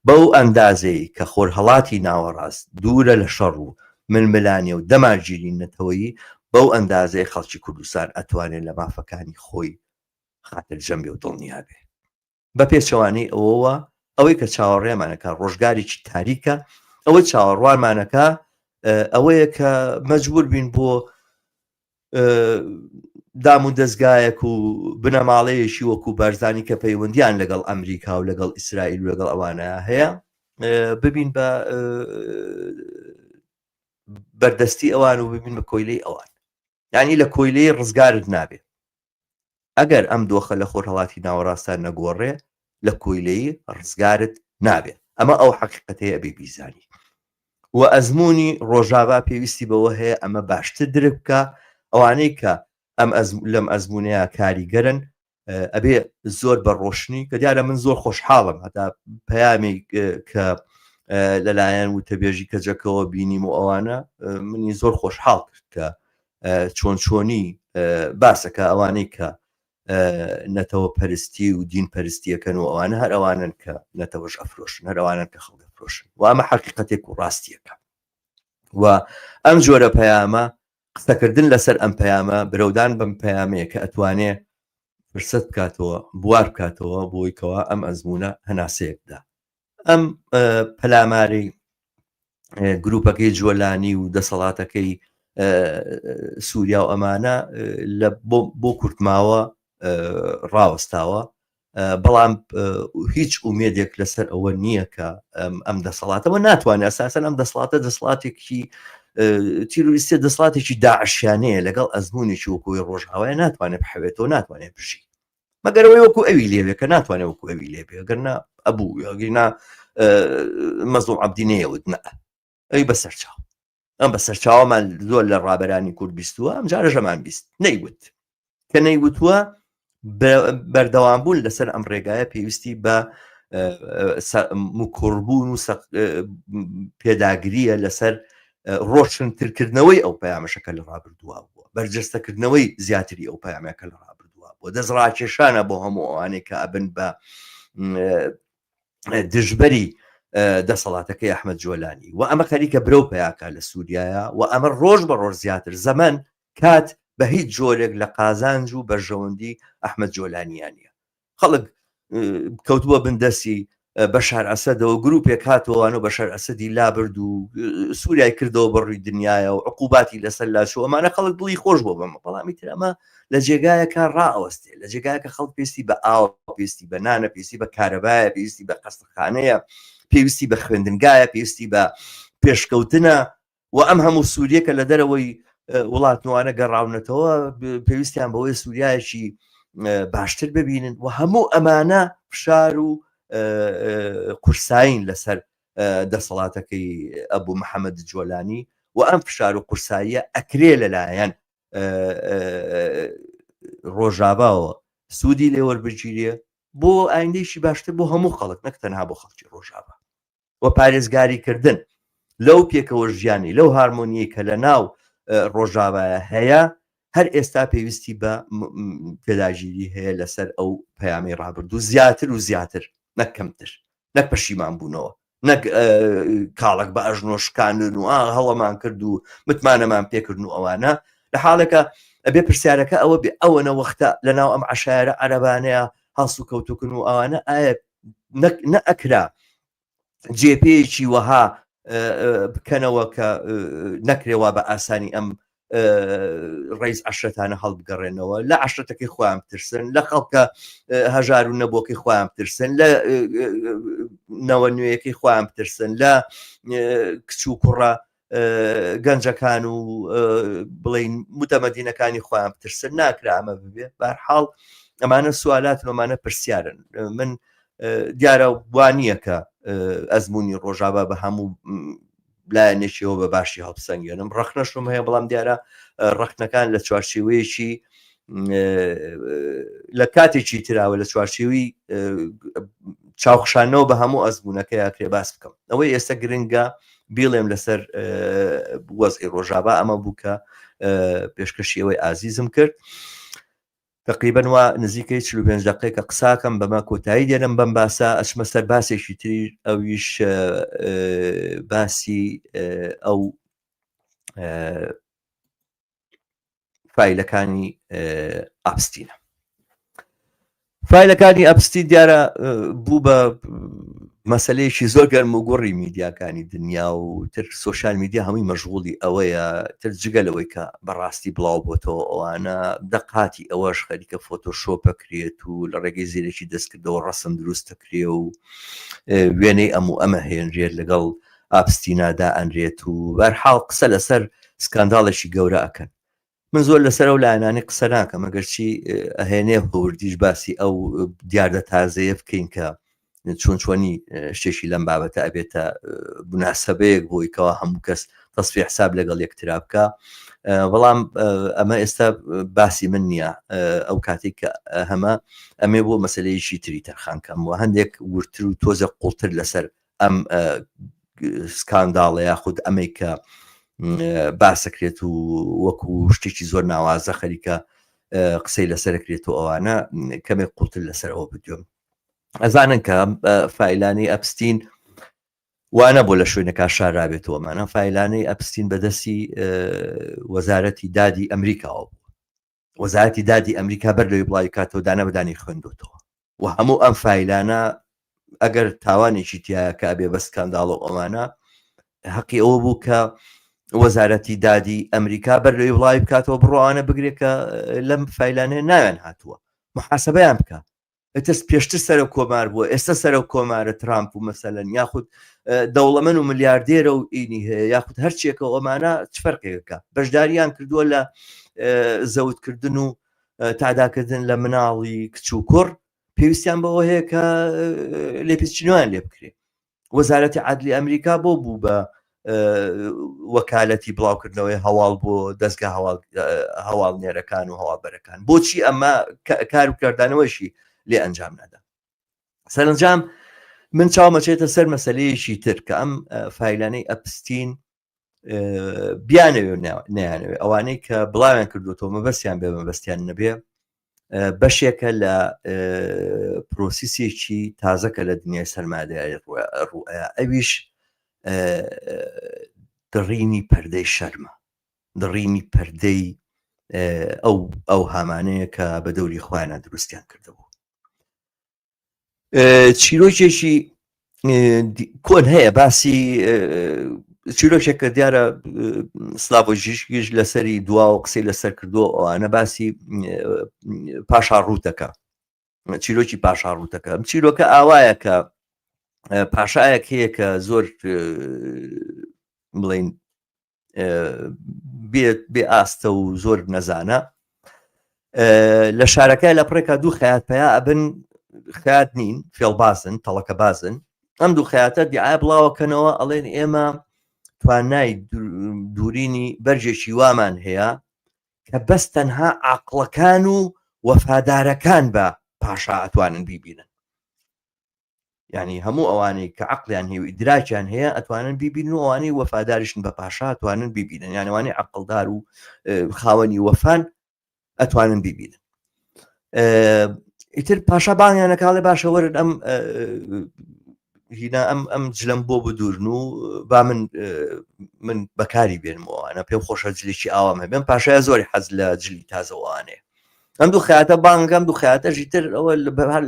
بەو ئەندازەی کە خۆرهەڵاتی ناوەڕاست دوورە لە شەڕ و ململانیە و دەماژیری نەتەوەیی، بەو ئەندازەی خەڵکی کوردستان ئەتوانێت لە مافەکانی خۆی خاتر جەمبێ و دڵنیا بێ. بە پێچەوانەی ئەوەوە ئەوەی کە چاوەڕێمانەکە ڕۆژگارێکی تاریکە، ئەوەی چاوەڕوانمانەکە ئەوەیە کە مەجبور بین بۆ دام و دەستگایەک و بنەماڵەیەشی وەکو بارزانی کە پەیوەندیان لەگەڵ ئەمریکا و لەگەڵ ئیسرائیل و لەگەڵ ئەوانە هەیە ببین بە بەردەستی ئەوان و ببین بە کۆیلەی ئەوان. یعنی لە کۆیلەی ڕزگارت نابێت. ئەگەر ئەم دۆخە لە خۆرهەڵاتی ناوەڕاستان نەگۆڕێ لە کۆیلەی ڕزگارت نابێت. ئەمە ئەو حەقیقەتەیە ئەبێ بیزانی. و ئەزمموی ڕۆژاوا پێویستی بەوە هەیە ئەمە باشتر درک بکە. ئەوانەی کە لەم ئەزممونەیە کاریگەرن ئەبێ زۆر بە ڕۆشنی کە دیارە من زۆر خۆشحاڵم هەتا پەیامی کە لەلایەن وتەبێژی کەجەکەەوە بینیم و ئەوانە منی زۆر خۆشحاڵ کرد کە چۆن چۆنی باسەکە ئەوانەی کە نەتەوە پەرستی و دین پەرستیەکەن و ئەوانە هەر ئەوانن کە نەتەوەش ئەفرۆشن هەر ئەوانن کە خەڵک ئەفرۆشن و ئەمە حەقیقەتێک و ڕاستیەکە و ئەم جۆرە پەیامە قسەکردن لەسەر ئەم پەیامە برەودان بەم پەیامەیە کە ئەتوانێ فرسەت بکاتەوە بوار بکاتەوە بۆیکەوە ئەم ئەزمونە هەناسەیەکدا ئەم پەلاماری گروپەکەی جۆلانی و دەسەڵاتەکەی سووریا و ئەمانە بۆ کورتماوە ڕاوەستاوە بەڵام هیچ ئومێدێک لەسەر ئەوە نییە کە ئەم دەسەڵاتەوە ناتوانێت ئەساسەن ئەم دەسەڵاتێکی تیرۆریستە دەسەڵاتێکی داعشیانەیە لەگەڵ ئەزمونێکی وەکوی ڕۆژهاوایە ناتوانێت بحەوێتەوە ناتوانێت بژی مەگەرەوەی وەکو ئەوی لێبێ کە ناتوانێت وەکو ئەوی لێبێ گەرنا ئەبوو یاگینا مەزڵوم عەبدی نە ئەوی بەسەرچاو ئەم بەسەرچاوەمان زۆر لە ڕابەرانی کورد بیستووە ئەم جارە ژەمان بیست نەیوت کە نەیوتووە بەردەوامبوون لەسەر ئەم ڕێگایە پێویستی بە کوڕبوون و پێداگریە لەسەر ڕۆشنترکردنەوەی ئەو پەیامەشەکە لە ڕابردووە بووە بەرجەستەکردنەوەی زیاتری ئەو پەیامەکە لە ڕابردووە بۆ دەستڕاکێشانە بۆ هەموو ئەوانەی کە ئەبن بە دژبەری دەسەڵاتەکەی ئەحمەد جۆلانی و ئەمە خەریکە برەو پەیاکە لە سووریایە و ئەمە ڕۆژ بە ڕۆژ زیاتر زەمن کات بە هیچ جۆرێک لە قازانج و بەرژەوەندی ئەحمەد جۆلانیانە خەڵک کەوتووە بندەسی بەشار ئەسەدەوە گروپێک هاتەوەوانە بەشار ئەسەدی لابرد و سووریای کردەوە بەڕووی دنیاە و عقوباتی لەسەر لاشو ئەمانە خەڵک دڵی خۆش بۆ بەمە بەڵامی تر ئەمە لە جێگایەکە ڕائەوەستێ لە جێگایەکە خەڵک پێستی بە ئاو پێستی بە نانە پێستی بە کارەبایە پێویستی بە قەستەخانەیە پێویستی بە خوێندنگایە پێویستی بە پێشکەوتنە و ئەم هەموو سووریەکە لە دەرەوەی وڵاتنوانە گەڕاونەتەوە پێویستیان بەوەی سووریایەکی باشتر ببینن و هەموو ئەمانە فشار و قورساین لەسەر دەسەڵاتەکەی ئەبوو محەممەد جۆلانی و ئەم فشار و قورساییە ئەکرێ لەلایەن ڕۆژاواوە سوودی لێوەربگیرێ بۆ ئایندەیشی باشتر بۆ هەموو خەڵک نەک تەنها بۆ خەڵکی ڕۆژاوا و پارێزگاریکردن لەو پێکەوە ژیانی لەو هارمۆنیی کە لە ناو ڕۆژاوایە هەیە هەر ئێستا پێویستی بە پێداگیری هەیە لەسەر ئەو پەیامی ڕابردوو زیاتر و زیاتر نەک کەمتر نەک پەشیمان بوونەوە نەک کاڵک بە ئەژنۆشکاندن و هەڵەمان کرد و متمانەمان پێکردن و ئەوانە لە حاڵێکە ئەبێ پرسیارەکە ئەوە بێ ئەوەنە وەختە لە ناو ئەم عەشایرە عەرەبانەیە هەڵسو کەوتوکن و ئەوانە ئایا نەئەکرا جێپێیەکی وەها بکەنەوە کە نەکرێوا بە ئاسانی ئەم ڕیز عەشرەتانە هەڵبگەڕێنەوە لە عەشرەتەکەی خۆیان بترسن لە خەڵکە هەژار و نەبووەکەی خۆیان بترسن لە نەوە نوێیەکەی خۆیان بترسن لە کچ و کوڕە گەنجەکان و بڵین متەمەدینەکانی خۆیان بترسن ناکرا ئەمە ببێ بەرحاڵ ئەمانە سوالات ومانە پرسیارن من دیارە وانییە کە ئەزمموی ڕۆژاوا بە هەموو لایەنێکیەوە بە باشی هەڵبسەنگێنم ڕەخنەشم هەیە بەڵام دیارە ڕەخنەکان لە چوارچێوەیەکی لە کاتێکی تراوە لە چوارچێوی چاوخشانەوە بە هەموو ئەزممونەکە یاکرێ باس بکەم ئەوەی ئێستا گرنگە بیڵێم لەسەر وەزعی ڕۆژاوا ئەمە بوو کە پێشکەشی ئەوەی ئازیزم کرد تقریبەن وا نزیکەی 45 دقیقە قساکەم بەمە کۆتایی دێنم بەم باسە ئەچمە سەر باسێکی تری ئەویش باسی ئەو فایلەکانی ئاپستینە فایلەکانی ئەپستی دیارە بوو بە مەسلەیەکی زۆر گەرم و گۆڕی میدیاکانی دنیا و تر سۆشال میدیا هەمووی مەشغوڵی ئەوەیە تر جگەلەوەی کە بەڕاستی بڵاو بۆتەوە ئەوانە دەقاتی ئەوەش خەریکە فۆتۆشۆپەکرێت و لە ڕێگەی زیرێکی دەستکردەوە ڕەسم دروستەکرێ و وێنەی ئەمە هێنرێت لەگەڵ ئاپستینادا ئەنرێت و بەرحاڵ قسە لەسەر سکانداڵێکی گەورە ئەکەن من زۆر لەسەر ئەو لایەنانی قسە ناکەم ئەگەرچی ئەهێنێ هەوردیش باسی ئەو دیاردە تازەیە بکەین کە چۆنی شتێکی لەم بابەتە ئەبێتە مناسبەیەک بۆی کەەوە هەموو کەس تەسفی حساب لەگەڵ یەکترا بکە بەڵام ئەمە ئێستا باسی من نییە ئەو کاتێک کە هەمە ئەمێ بۆ مەسلەیەکی تری تەرخانکەم و هەندێک ورتر و تۆزە قوڵتر لەسەر ئەم سکانداڵە یاخود ئەمەی کە باسەکرێت و وەکو شتێکی زۆر ناوازە خەریکە قسەی لەسەرکرێت و ئەوانە کەمێک قوتل لەسەرەوە بدوم ئەزانن کە فایلانی ئەپستین وانە بۆ لە شوێنەکە شارابێتەوەمانە فایلانەی ئەپستین بەدەستی وەزارەتی دادی ئەمریکاوە بوو وەزارەتی دادی ئەمریکا بەر لەوەی بڵاوی کاتەوە دانەبدانی خوێندوتەوە و هەموو ئەم فایلانە ئەگەر تاوانێکی تایە کە ئەبێ بە سکانداڵ ئەوانە حەقی ئەوە بوو کە وەزارەتی دادی ئەمریکا بەر لەوەی وڵاوی بکاتەوە بڕۆوانە بگرێکە لەم فایلانەیە ناوێن هاتووە محاسبەیان بکە ئەتەس پێشتر سەرە کۆمار بووە ئێستا سەرە کۆمارە ترامپ و مەسەلەن یاخود دەوڵەمەند و ملیاردێرە و ئینی هەیە یاخود هەرچێکە ئەمانە چ فەرقێکەکە بەشداریان کردووە لە زەوتکردن و تاداکردن لە مناڵی کچ و کوڕ پێویستیان بەوە هەیە کە لێپێچینەوەیان لێ بکرێ وەزارەتی عەدلی ئەمریکا بۆ بوو بە وەکالەتی بڵاوکردنەوەی هەواڵ بۆ دەستگا هەواڵنێرەکان و هەواڵبەرەکان بۆچی ئەمە کار و کردانەوەشی لێ ئەنجام نەدا سەرنجام من چاومەچێتە سەر مەسەلەیەکی تر کە ئەم فایلانەی ئەپستین بیانەوێ نەیانەوێ ئەوانەی کە بڵاویان کردوتەوە مەبەستیان بێ مەبەستیان نەبێ بەشێکە لە پرۆسیسێکی تازەکە لە دنیای سەرمایەداری ڕوئەیە ئەویش دڕینی پەردەی شەرمە دڕینی پەردەی ئەو هامانەیە کە بە دەوری خۆیانە دروستیان کردەوە چیرۆکێکی کۆن هەیە باسی چیرۆکێک کە دیارە سلاڤۆژیش لەسەری دوا و قسەی لەسەر کردووە ئەوانە باسی پاشاڕووتەکە چیرۆکی پاشاڕووتەکە ئەم چیرۆکە ئاوایە کە پاشایەک هەیە کە زۆر بڵین بێ ئاستە و زۆر نەزانە لە شارەکە لە پڕێکە دوو خەیات پیا ئەبن خەیات نین فێڵبازن تەڵەکە بازن ئەم دوو خەیاتە دیعای بڵاوەکەنەوە ئەڵێن ئێمە توانای دوورینی بەرجێکی وامان هەیە کە بەس تەنها عەقڵەکان و وەفادارەکان بە پاشا ئەتوانن بیبینن یعنی هەموو ئەوانەی کە عەقڵیان هەیە و ئیدراکیان هەیە ئەتوانن بیبینن و ئەوانەی وەفاداریشن بە پاشا ئەتوانن بیبینن یعنی ئەوانەی عەقڵدار و خاوەنی وەفان ئەتوانن بیبینن ئیتر پاشا بانگیانە کاڵێ باشە وەرن ئەم هینا ئەم جلەم بۆ بدورن و با من بەکاری بێنمەوەوانە پێم خۆشە جلێکی ئاوام هەبێن پاشایە زۆری حەز لە جلی تازەوانەیە ئەم دوو خەیاتە بانگەم دوو خەیاتەژی تر ئەوە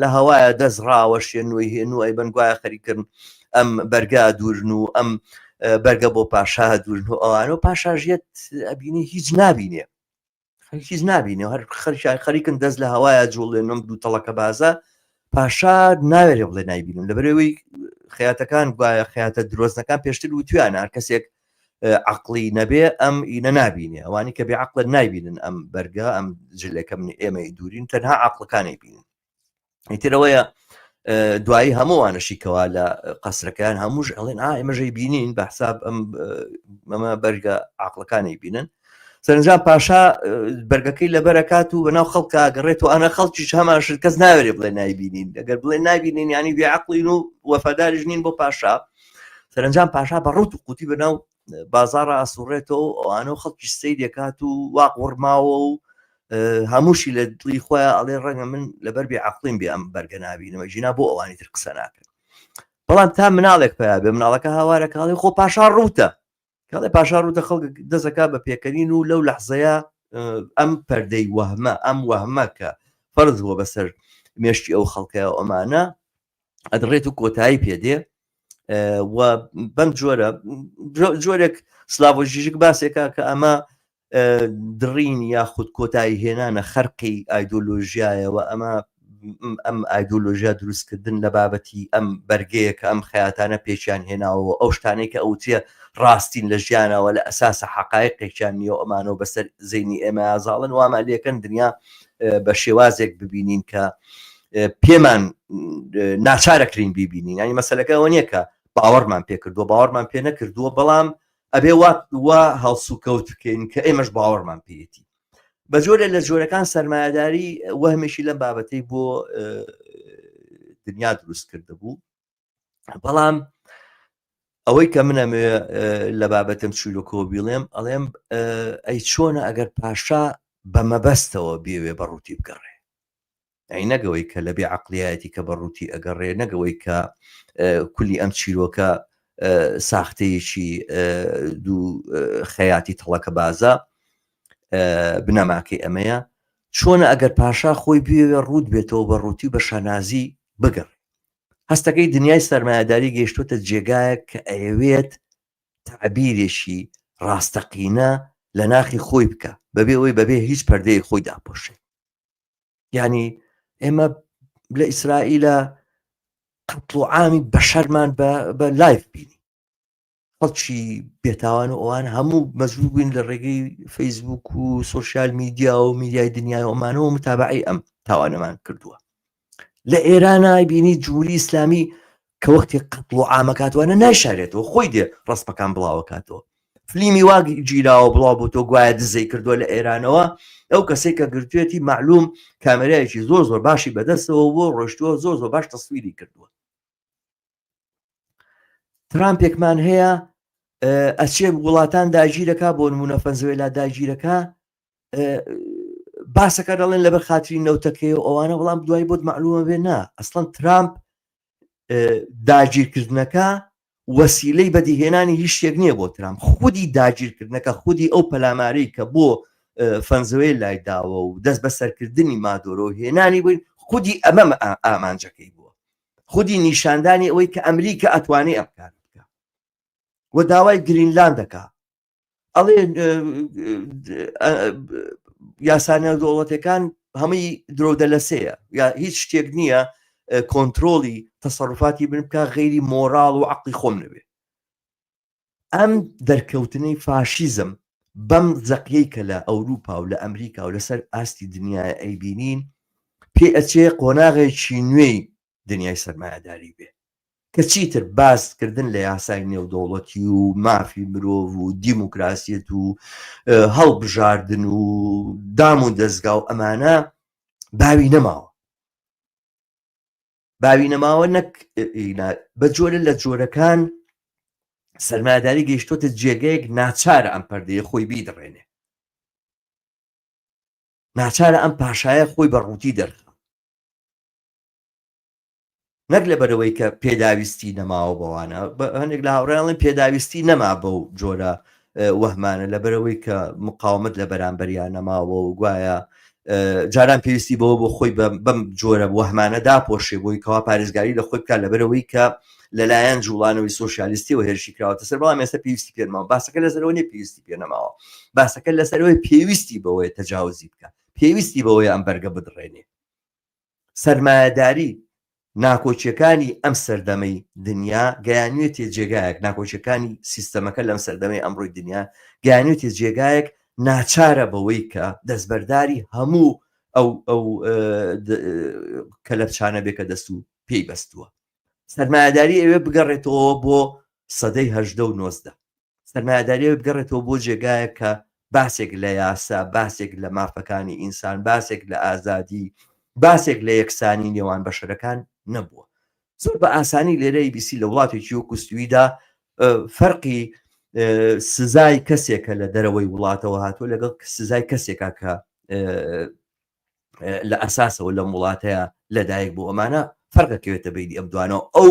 لە هەوایە دەستڕاوە شوێنوەی هێن و ئەیبەن گوایە خەریکردن ئەم بەرگا دوورن و ئەم بەرگە بۆ پاشا دوورن و ئەوانە و پاشاژێت ئەبینی هیچ نابینێ هیچ نابینێ هەر خەریکن دەست لە هەوایە جوڵێنم دوو تەڵەکە بازە پاشا ناوێرێ بڵێ نایبینم لەبەرەوەی خەیاتەکان گوایە خەیاتە درۆزنەکان پێشتر وتویان هەر کەسێک عەقڵی نەبێ ئەم ئینە نابینێ ئەوانی کە بێ عەقڵ نایبینن ئەم بەرگە ئەم جلێکە من ئێمەی دوورین تەنها عەقڵەکانی بینن ئیترەوەیە دوایی هەمووانەشی کەوا لە قەسرەکەیان هەمووش ئەڵێن ئێمەژەی بینین بە حساب ئەمە بەرگە عەقڵەکانی بینن سەرنجام پاشا بەرگەکەی لەبەرەکات و بەناو خەڵکە گەڕێت و ئەنە خەڵکیش هەمان شت کەس ناوێرێ بڵێ نایبینین ئەگەر بڵێ نایبینین ینی بێ عەقڵین و وەفاداریش نین بۆ پاشا سەرنجام پاشا بە ڕوت و قوتی بەناو بازاڕە ئاسوڕێتەوە ئەوانە و خەڵکیش سەی دەکات و واق وڕماوە و هەمووشی لە دڵی خۆیان ئەڵێ ڕەنگە من لەبەر بێ عەقڵیم بێ ئەم بەرگە نابینەوە ژینا بۆ ئەوانی تر قسە ناکەن بەڵام تا مناڵێک پیا بێ مناڵەکە هاوارە کاڵێ خۆ پاشا ڕوتە کاڵێ پاشا ڕوتە خەڵک دەزەکا بە پێکەنین و لەو لەحزەیە ئەم پەردەی وەهمە ئەم وەهمە کە فەرز بووە بەسەر مێشتی ئەو خەڵکەیە ئەمانە ئەدڕێت و کۆتایی پێدێ و بەم جۆرێک سلاڤۆژیژک باسێکە کە ئەمە دڕین یاخود کۆتایی هێنانە خەرقی ئایدۆلۆژیایەوە ئەمە ئەم ئایدۆلۆژیا دروستکردن لە بابەتی ئەم بەرگەیە کە ئەم خەیاتانە پێچیان هێناوە ئەو شتانەی کە ئەوتیە ڕاستین لە ژیانەوە لە ئەساسە حەقایقێکیان نیە ئەمانەوە بەسەر زەینی ئێمە ئازاڵن وامەلێکەن دنیا بە شێوازێک ببینین کە پێمان ناچارەکرین بیبینین ینی مەسەلەکە ئەوە نییە کە باوەڕمان پێ کردووە باوەڕمان پێ نەکردووە بەڵام ئەبێ وا هەڵسو کەوت بکەین کە ئێمەش باوەڕمان پێێتی بە جۆرە لە جۆرەکان سەرمایەداری وەهمێکی لەم بابەتەی بۆ دنیا دروست کرده بوو بەڵام ئەوەی کە منەمێ لە بابەتم چیرۆکەوە بیڵێم ئەڵێم ئەی چۆنە ئەگەر پاشا بە مەبەستەوە بێوێ بەڕووتی بگەڕێ، ئەی نەگەوەی کە لە بێ عەقلیەتی کە بەڕووتی ئەگەڕێ، نەگەوەی کە کولی ئەم چیرۆکە ساختەیەکی دوو خەیاتی تەڵەکە بازە بنەماکەی ئەمەیە، چۆنە ئەگەر پاشا خۆی بێوێ ڕوود بێتەوە بە ڕووتی بە شانازی بگەڕ. هەستەکەی دنیای سەرمایه‌داری گەیشتوتە جێگایەک کە ئەیەوێت تعبیرێکی ڕاستەقینە لە ناخی خۆی بکە بەبێ ئەوەی بەبێ هیچ پەردەی خۆی داپۆشێت. یعنی ئێمە لە ئیسرائیلە قەتڵ و عامی بەشەرمان بە لایف بینی، خەڵکی بێتاوان و ئەوان هەموو مەجبور بووین لە ڕێگەی فەیسبوک و سۆشیال میدیا و میدیای دنیای ئەمانەوە متابعی ئەم تاوانەمان کردووە. لە ئێرانە بینی جمهوری ئیسلامی کە وەختی قەتڵ و عامەکاتوانە نایشارێتەوە، خۆی دێ ڕستمەکان بڵاوکاتەوە. فلیمی وا گیراوە بڵاو بۆ تۆ گوایە دزەی کردووە لە ئێرانەوە، ئەو کەسێک کە گرتوێتی معلوم کامێرایەکی زۆر زۆر باشی بەدەستەوە بۆ ڕۆشتووە، زۆر زۆر باش تەسویری کردووە. ترامپێکمان هەیە ئەچێ وڵاتان داگیرەکە، بۆ نمونە ڤەنزوێلا داگیرەکە، باسەکە دەڵێن لەبەر خاتری نەوتەکەی و ئەوانە، بەڵام دوای بۆت معلومە بێ نا، ئەسڵەن ترامپ داگیرکردنەکە وەسیلەی بەدیهێنانی هیچ شتێک نییە بۆ ترامپ. خودی داگیرکردنەکە، خودی ئەو پەلامارەی کە بۆ ڤەنزوێلای داوە و دەست بە سەرکردنی مادۆرۆ هێنانی بووین، خودی ئەمە ئامانجەکەی بووە، خودی نیشاندانی ئەوەی کە ئەمریکا ئەتوانێ ئەم کار بکە و داوای گرینلاندەکە. ئەڵێ یاسانە دەوڵەتەکان هەمووی درۆدەلەسەیە، یا هیچ شتێک نییە کۆنتترۆلی تەسەڕفاتی بن بکە غەیری مۆراڵ و عەقلی خۆم نەبێ. ئەم دەرکەوتنەی فاشیزم بەم زەقیەی کە لە ئەوروپا و لە ئەمریکا و لەسەر ئاستی دنیای ئەیبینین، پێ ئەچێ قۆناغێکی نوێی دنیای سەرمایه‌داری بێ کە چیتر باسکردن لە یاسای نێودەوڵەتی و مافی مرۆڤ و دیموکراسیەت و هەڵبژاردن و دام و دەستگا و ئەمانە باوی نەماوە. باوی نەماوە نەک بە جۆرە لە جۆرەکان سەرمایه‌داری گەیشتۆتە جێگەیەک ناچارە ئەم پەردەیە خۆی بیدڕێنێ، ناچارە ئەم پاشایە خۆی بە ڕووتی دەرخە، نەک لەبەرەوەی کە پێداویستی نەماوە بەوانە. هەندێک لە هاوڕێڵێن پێداویستی نەما بەو جۆرە وەهمانە، لەبەرەوەی کە مقاومت لە بەرامبەریان نەماوە و گوایە جاران پێویستی بەوە بۆ خۆی بەم جۆرە وەهمانە داپۆشێ بۆی کەوا پارێزگاری لە خۆی بکات، لەبەرەوەی کە لەلایەن جوڵانەوەی سۆشیالیستیەوە هێرشی کراوەتە سەر، بەڵام ئێستا پێویستی پێ نەماوە. باسەکە لەسەرەوە نیە پێویستی پێ نەماوە، باسەکە لەسەرەوەی پێویستی بەوەی تەجاوزی بکە، پێویستی بەوەی ئەم بەرگە بدڕێنێ. سەرمایه‌داری ناکۆچیەکانی ئەم سەردەمەی دنیا گەیانوێتێ جێگایەک، ناکۆچیەکانی سیستەمەکە لەم سەردەمەی ئەمڕۆی دنیا گەیانوێتێ جێگایەک ناچارە بەوەی کە دەستبەرداری هەموو ئەو کەلەپچانە بێ کە دەست و پێی بەستووە. سەرمایه‌داری ئەوێ بگەڕێتەوە بۆ سەدەی 18 و 19. سەرمایه‌داری ئەوێ بگەڕێتەوە بۆ جێگایە کە باسێک لە یاسا، باسێک لە مافەکانی ئینسان، باسێک لە ئازادی، باسێک لە یەکسانی نێوان بەشەرەکان نەبووە. زۆر بە ئاسانی لێرەی بیسی لە وڵاتێکی وەکو سویدا فەرقی سزای کەسێکە لە دەرەوەی وڵاتەوە هاتووە لەگەڵ سزای کەسێکە کە لە ئەساسەوە لەم وڵاتەیە لەدایک بوو. ئەمانە فەرقەکەوێتە بینی ئەم دوانەوە. ئەو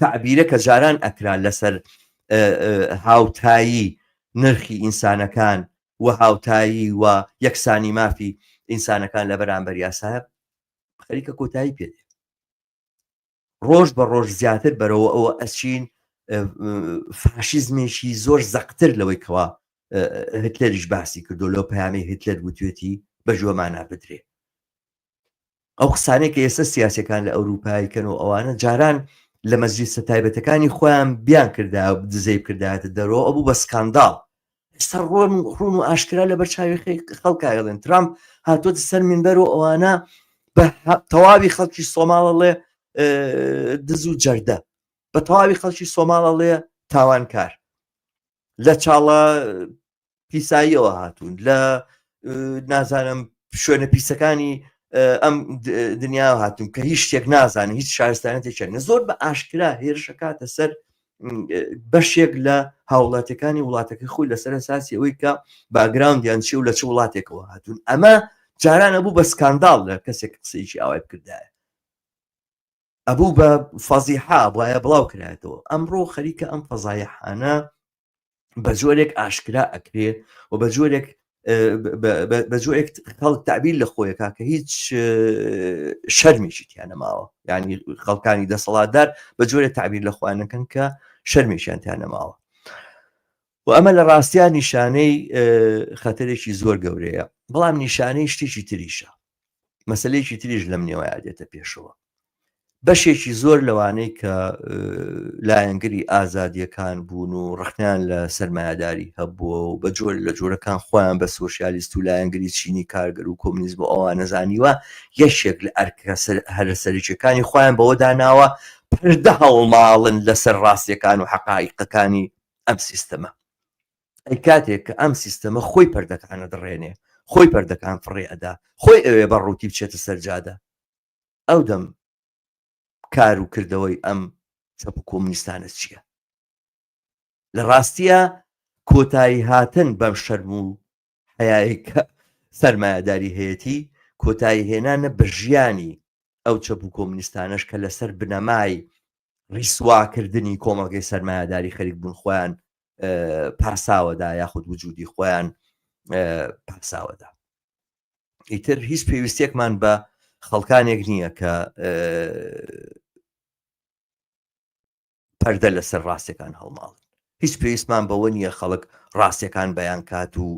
تعبیرە کە جاران ئەکرا لەسەر هاوتایی نرخی ئینسانەکان و هاوتایی و یەکسانی مافی ئینسانەکان لە بەرامبەر یاسایە خەریکە کۆتایی پێدێ. ڕۆژ بە ڕۆژ زیاتر بەرەوە ئەوە ئەچین فاشیزمێکی زۆر زەقتر لەوەی کەوا هتلەریش باسی کردو، لەو پەیامی هتلەر گوتوێتی بەژۆمانە بدرێ. ئەو قسانەی کە ئێستا سیاسەکان لە ئەوروپایکەن و ئەوانە جاران لە مەجلیسە تایبەتەکانی خۆیان بیان کردا و دزەی کردایەتە دەرەوە، ئەبوو بە سکانداڵ. ئێستا ڕوون و ئاشکرا لە بەرچاوی خەڵکایڵێن ترامپ هاتوۆتە سەر مینبەر و ئەوانە بە تەواوی خەڵکی سۆماڵەڵێ دز و جەردە، بە تەواوی خەڵکی سۆماڵەڵێ تاوانکار، لە چاڵە پیساییەوە هاتوون، لە نازانم شوێنە پیسەکانی ئەم دنیا هاتوون کە هیچ شتێک نازانن، هیچ شارستانەتێک چێنە. زۆر بە ئاشکرا هێرشەکاتە سەر بەشێک لە هاوڵاتەکانی وڵاتەکە خۆی لەسەر ئەساسی ئەوەی کە باگراوندیان چی و لە چ وڵاتێکەوە هاتوون ئەمە جارانە بوو بە سکانداڵ لە کەسێک قسەیشی ئاوای بکردایە ئەبوو بە فەزیحا وایە بڵاو کرایەتەوە ئەمڕۆ خەریکە ئەم فەزایحانە بە جۆرێک ئاشکرا ئەکرێ و بە جۆرێک خەڵک تعبیر لە خۆیەکە کە هیچ شەرمیشی تیانە ماوە یعنی خەڵکانی دەسەڵاتدار بە جۆرێک تعبیر لە خۆیانەکەن کە شەرمیشیان تیانە ماوە و ئەمە لە ڕاستیان نیشانەی خەتەرێکی زۆر گەورەیە بەڵام نیشانەی شتێکی تریشە مەسەلەیەکی تریش لەم نێوەیە دێتە پێشەوە بەشێکی زۆر لەوانەی کە لایەنگری ئازادیەکان بوون و ڕخنیان لە سەرمایه‌داری هەبووە و بە جۆر لە جۆرەکان خۆیان بە سۆشیالیست و لایەنگری چینی کارگەر و کۆمونیزم و ئەوان نەزانیوە یەکێک لە ئەرکە هەرە سەرچەکانی خۆیان بەوە داناوە پردە هەڵماڵن لەسەر ڕاستیەکان و حەقایقەکانی ئەم سیستەمە ئەی کاتێک کە ئەم سیستەمە خۆی پەردەکانە دڕێنێ خۆی پەردەکان فڕێ ئەدا خۆی ئەوێ بەڕووتی بچێتە سەرجادە ئەو دەم کار و کردەوەی ئەم چەپ و کۆمونیستانە چییە لە ڕاستیە کۆتایی هاتن بەم شەرم و حەیایی کە سەرمایه‌داری هەیەی کۆتایی هێنانە بە ژیانی ئەو چەپ و کۆمونیستانەش کە لەسەر بنەمای ڕیسواکردنی کۆمەڵگەی سەرمایه‌داری خەریک بوون خۆیان پاساوەدا یاخود وجودی خۆیان پاساوەدا ئیتر هیچ پێویستێکمان بە خەڵکانێک نییە کە پەردە لەسەر ڕاستیەکان هەڵماڵن هیچ پێویستمان بەوە نییە خەڵک ڕاستیەکان بەیان کات و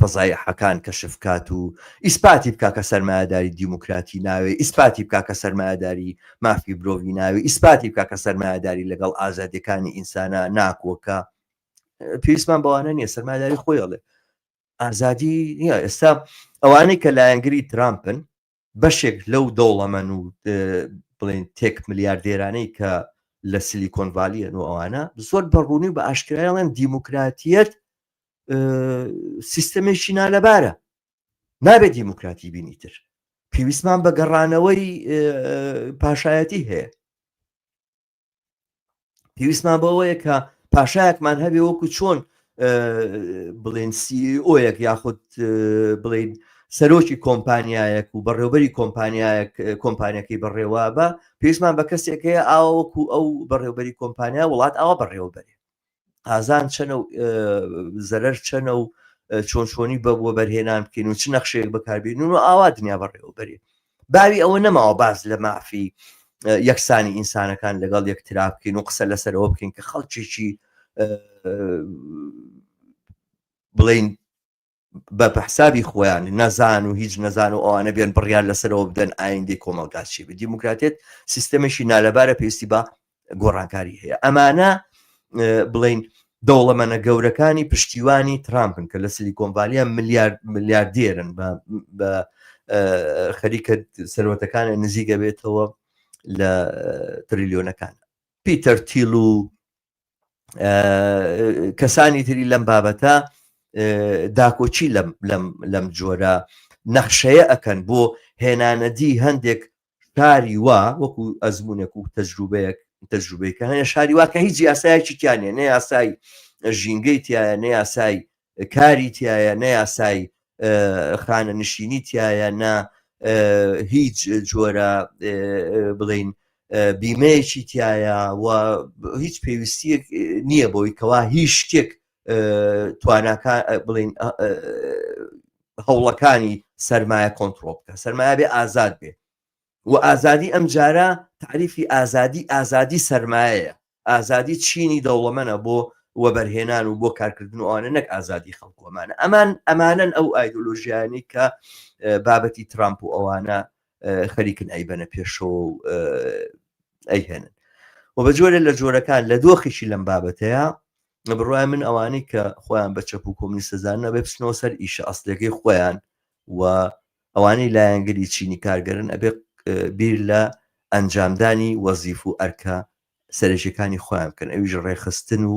فەزایحەکان کەشف کات و ئیسپاتی بکا کە سەرمایه‌داری دیموکراتی ناوێ ئیسپاتی بکا کە سەرمایه‌داری مافی برۆڤی ناوێ ئیسپاتی بکا کە سەرمایه‌داری لەگەڵ ئازادیەکانی ئینسانە ناکۆکە پێویستمان بەوانە نییە سەرمایه‌داری خۆی هەڵێ ئازادی نییە ئێستا ئەوانەی کە لایەنگری ترامپن بەشێک لەو دەوڵەمەن و بڵێن تێک ملیاردێرانەی کە لە سیلیکۆن ڤالیەن و ئەوانە زۆر بەڕوونی و بە ئاشکرایڵێن دیموکراتیەت سیستەمێکی نالەبارە نابێت دیموکراتی بینیتر پێویستمان بە گەڕانەوەی پاشایەتی هەیە پێویستمان بەوەیە کە پاشایەکمان هەبێ وەکو چۆن بڵێن CEO-یەک یاخود بڵێن سەرۆکی کۆمپانیایەک و بەڕێوەبەری کۆمپانیەکەی بەڕێوە بە پێویستمان بە کەسێک هەیە ئاوەکو ئەو بەڕێوەبەری کۆمپانیا وڵات ئاوا بەڕێوەبەرێ ئازان چەنە و زەرەر چەنە و چۆنچۆنی بە بۆ بەرهێنان بکەین و چ نەخشەیەک بەکاربێنون و ئاوا دنیا بەڕێوەبەرێ باوی ئەوە نەماوە باز لە مافی یەکسانی ئینسانەکان لەگەڵ یەکترا بکەین و قسە لەسەرەوە بکەین کە خەڵکێکی بڵێن بە حسابی خۆیان نەزان و هیچ نەزان و ئەوانە بێن بڕیان لەسەرەوە بدەن ئایندەی کۆمەڵگاچی بە دیموکراتێت سیستەمێکی نالەبارە پێویستی بە گۆڕانکاری هەیە ئەمانە بڵێن دەوڵەمەنە گەورەکانی پشتیوانی ترامپن کە لە سیلیکۆن ڤالیە ملیاردێرن بە خەریکە سەرۆتەکانە نزیکە بێتەوە لە تریلیۆنەکان پیتەر تیل و کەسانی تری لەم بابەتە داکۆچی لەم جۆرە نەخشەیە ئەکەن بۆ هێنانەدی هەندێک شاری وا وەکو ئەزمونێک و تەجروبەیەکە هەیە شاری وا کە هیچ یاسایەکی تیانێ نە یاسای ژینگەی تایە نە یاسای کاری تایە نە یاسای خانە نشینی تایە نە هیچ جۆرە بڵێن بیمەیەکی تایە و هیچ پێویستیەک نییە بۆی کەوا هیچ شتێک تواناکان بڵێن هەوڵەکانی سەرمایە کۆنتڕۆڵ بکە سەرمایە بێ ئازاد بێ و ئازادی ئەم جارە تعریفی ئازادی سەرمایەیە ئازادی چینی دەوڵەمەنە بۆ وەبەرهێنان و بۆ کارکردن و ئەوانە نەک ئازادی خەڵکۆمانە ئەمانن ئەو ئایدۆلۆژیانی کە بابەتی ترامپ و ئەوانە خەریکن ئەیبەنە پێشەوە و ئەیهێنن و بە جۆرە لە جۆرەکان لە دۆخیشی لەم بابەتەیە بڕوای من ئەوانەی کە خۆیان بە چەپ و کۆمونیستەزانە بێ بچنەوە سەر ئیشە ئەسلەکەی خۆیان و ئەوانەی لایەنگری چینی کارگەرن ئەبێ بیر لە ئەنجامدانی وەزیف و ئەرکە سەرەکیەکانی خۆیان بکەن ئەویش ڕێخستن و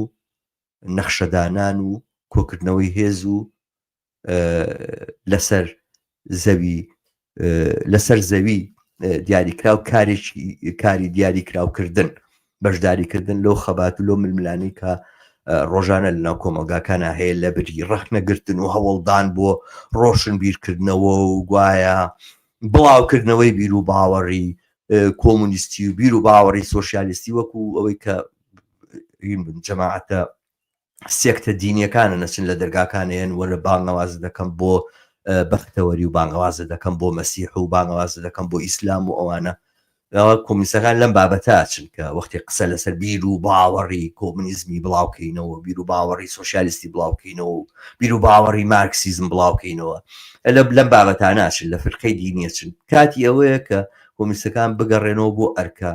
نەخشەدانان و کۆکردنەوەی هێز و لەسەر زەوی دیاریکرا و کاری دیاریکراوکردن بەشداریکردن لەو خەبات و لەو ململانی کە ڕۆژانە لەناو کۆمەلگاکانە هەیە لە بری ڕەخنەگرتن و هەوڵدان بۆ ڕۆشن بیرکردنەوە و گوایە بڵاوکردنەوەی بیر و باوەڕی کۆمونیستی و بیر و باوەڕی سۆشیالیستی وەکو ئەوەی کە جەماعەتە سێکتە دینیەکانە نەچن لە دەرگاکانیان وەرە بانگەوازە دەکەم بۆ بەختەوەری و بانگەوازە دەکەم بۆ مەسیح و بانگەوازە دەکەم بۆ ئیسلام و ئەوانە کۆمونیستەکان لەم بابەتە چن کە وەختی قسە لەسەر بیر و باوەڕی کۆمونیزمی بڵاوکەینەوە بیر و باوەڕی سۆشیالیستی بڵاوکەینەوە و بیر و باوەڕی مارکسیزم بڵاوکەینەوە لەم بابەتە ناچن لە فرقەی دینیە چن کاتی ئەوەیە کە کۆمونیستەکان بگەڕێنەوە بۆ ئەرکە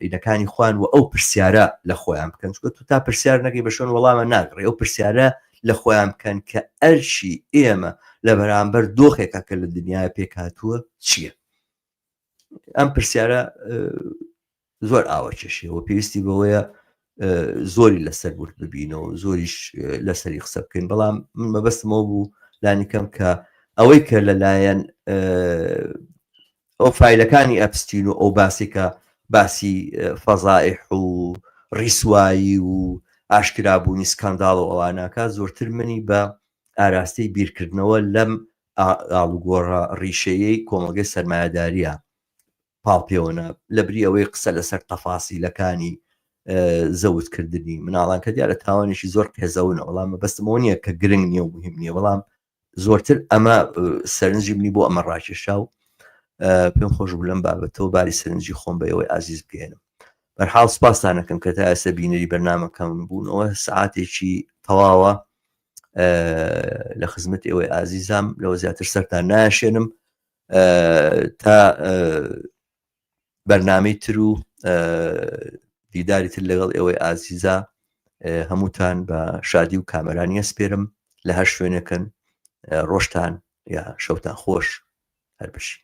ئینەکانی خوان و ئەو پرسیارە لە خۆیان بکەن چکە تو تا پرسیار نەکەی بە شوێن وەڵامە ناگڕێ ئەو پرسیارە لە خۆیان بکەن کە ئەرشی ئێمە لە بەرامبەر دۆخێکە کە لە دنیای پێکهاتووە چییە؟ ئەم پرسیارە زۆر ئاوە کێشیەوە پێویستی بەوەیە زۆری لەسەر ورد ببینەوە زۆریش لەسەری قسە بکەین بەڵام من مەبەستمەوە بوو لانیکەم کە ئەوەی کە لەلایەن ئەو فایلەکانی ئەپستین و ئەو باسی کە باسی فەزائح و ڕیسوایی و ئاشکرابوونی سکانداڵ و ئەواناکە زۆرتر منی بە ئاراستەی بیرکردنەوە لەم ئاڵوگۆڕە ڕیشەیەی کۆمەلگەی سەرمایەداریە پاڵپێوەنە لە بری ئەوەی قسە لەسەر تەفاسیلەکانی زەوتکردنی مناڵان کە دیارە تاوانێکی زۆر پێزەونە وەڵام بەستمەوە نییە کە گرنگ نییە و مهم نییە بەڵام زۆرتر ئەمە سەرنجی منی بۆ ئەمە ڕاکێشا و پێم خۆش بوو لەم بابەتەوە باری سەرنجی خۆم بە ئەوەی ئازیز بگەێنم بەرحاڵ سوپاسانەکەم کە تا ئێستا بینەری بەرنامەکەم بوونەوە سعاتێکی تەواوە لە خزمەت ئێوەی ئازیزام لەوە زیاتر سەرتان ناشێنم تا بەرنامەی تر و دیداری تر لەگەڵ ئێوەی ئازیزە هەمووتان بە شادی و کامەرانی ئەسپێرم لە هەر شوێنەکەن ڕۆژتان یا شەوتان خۆش هەر بشی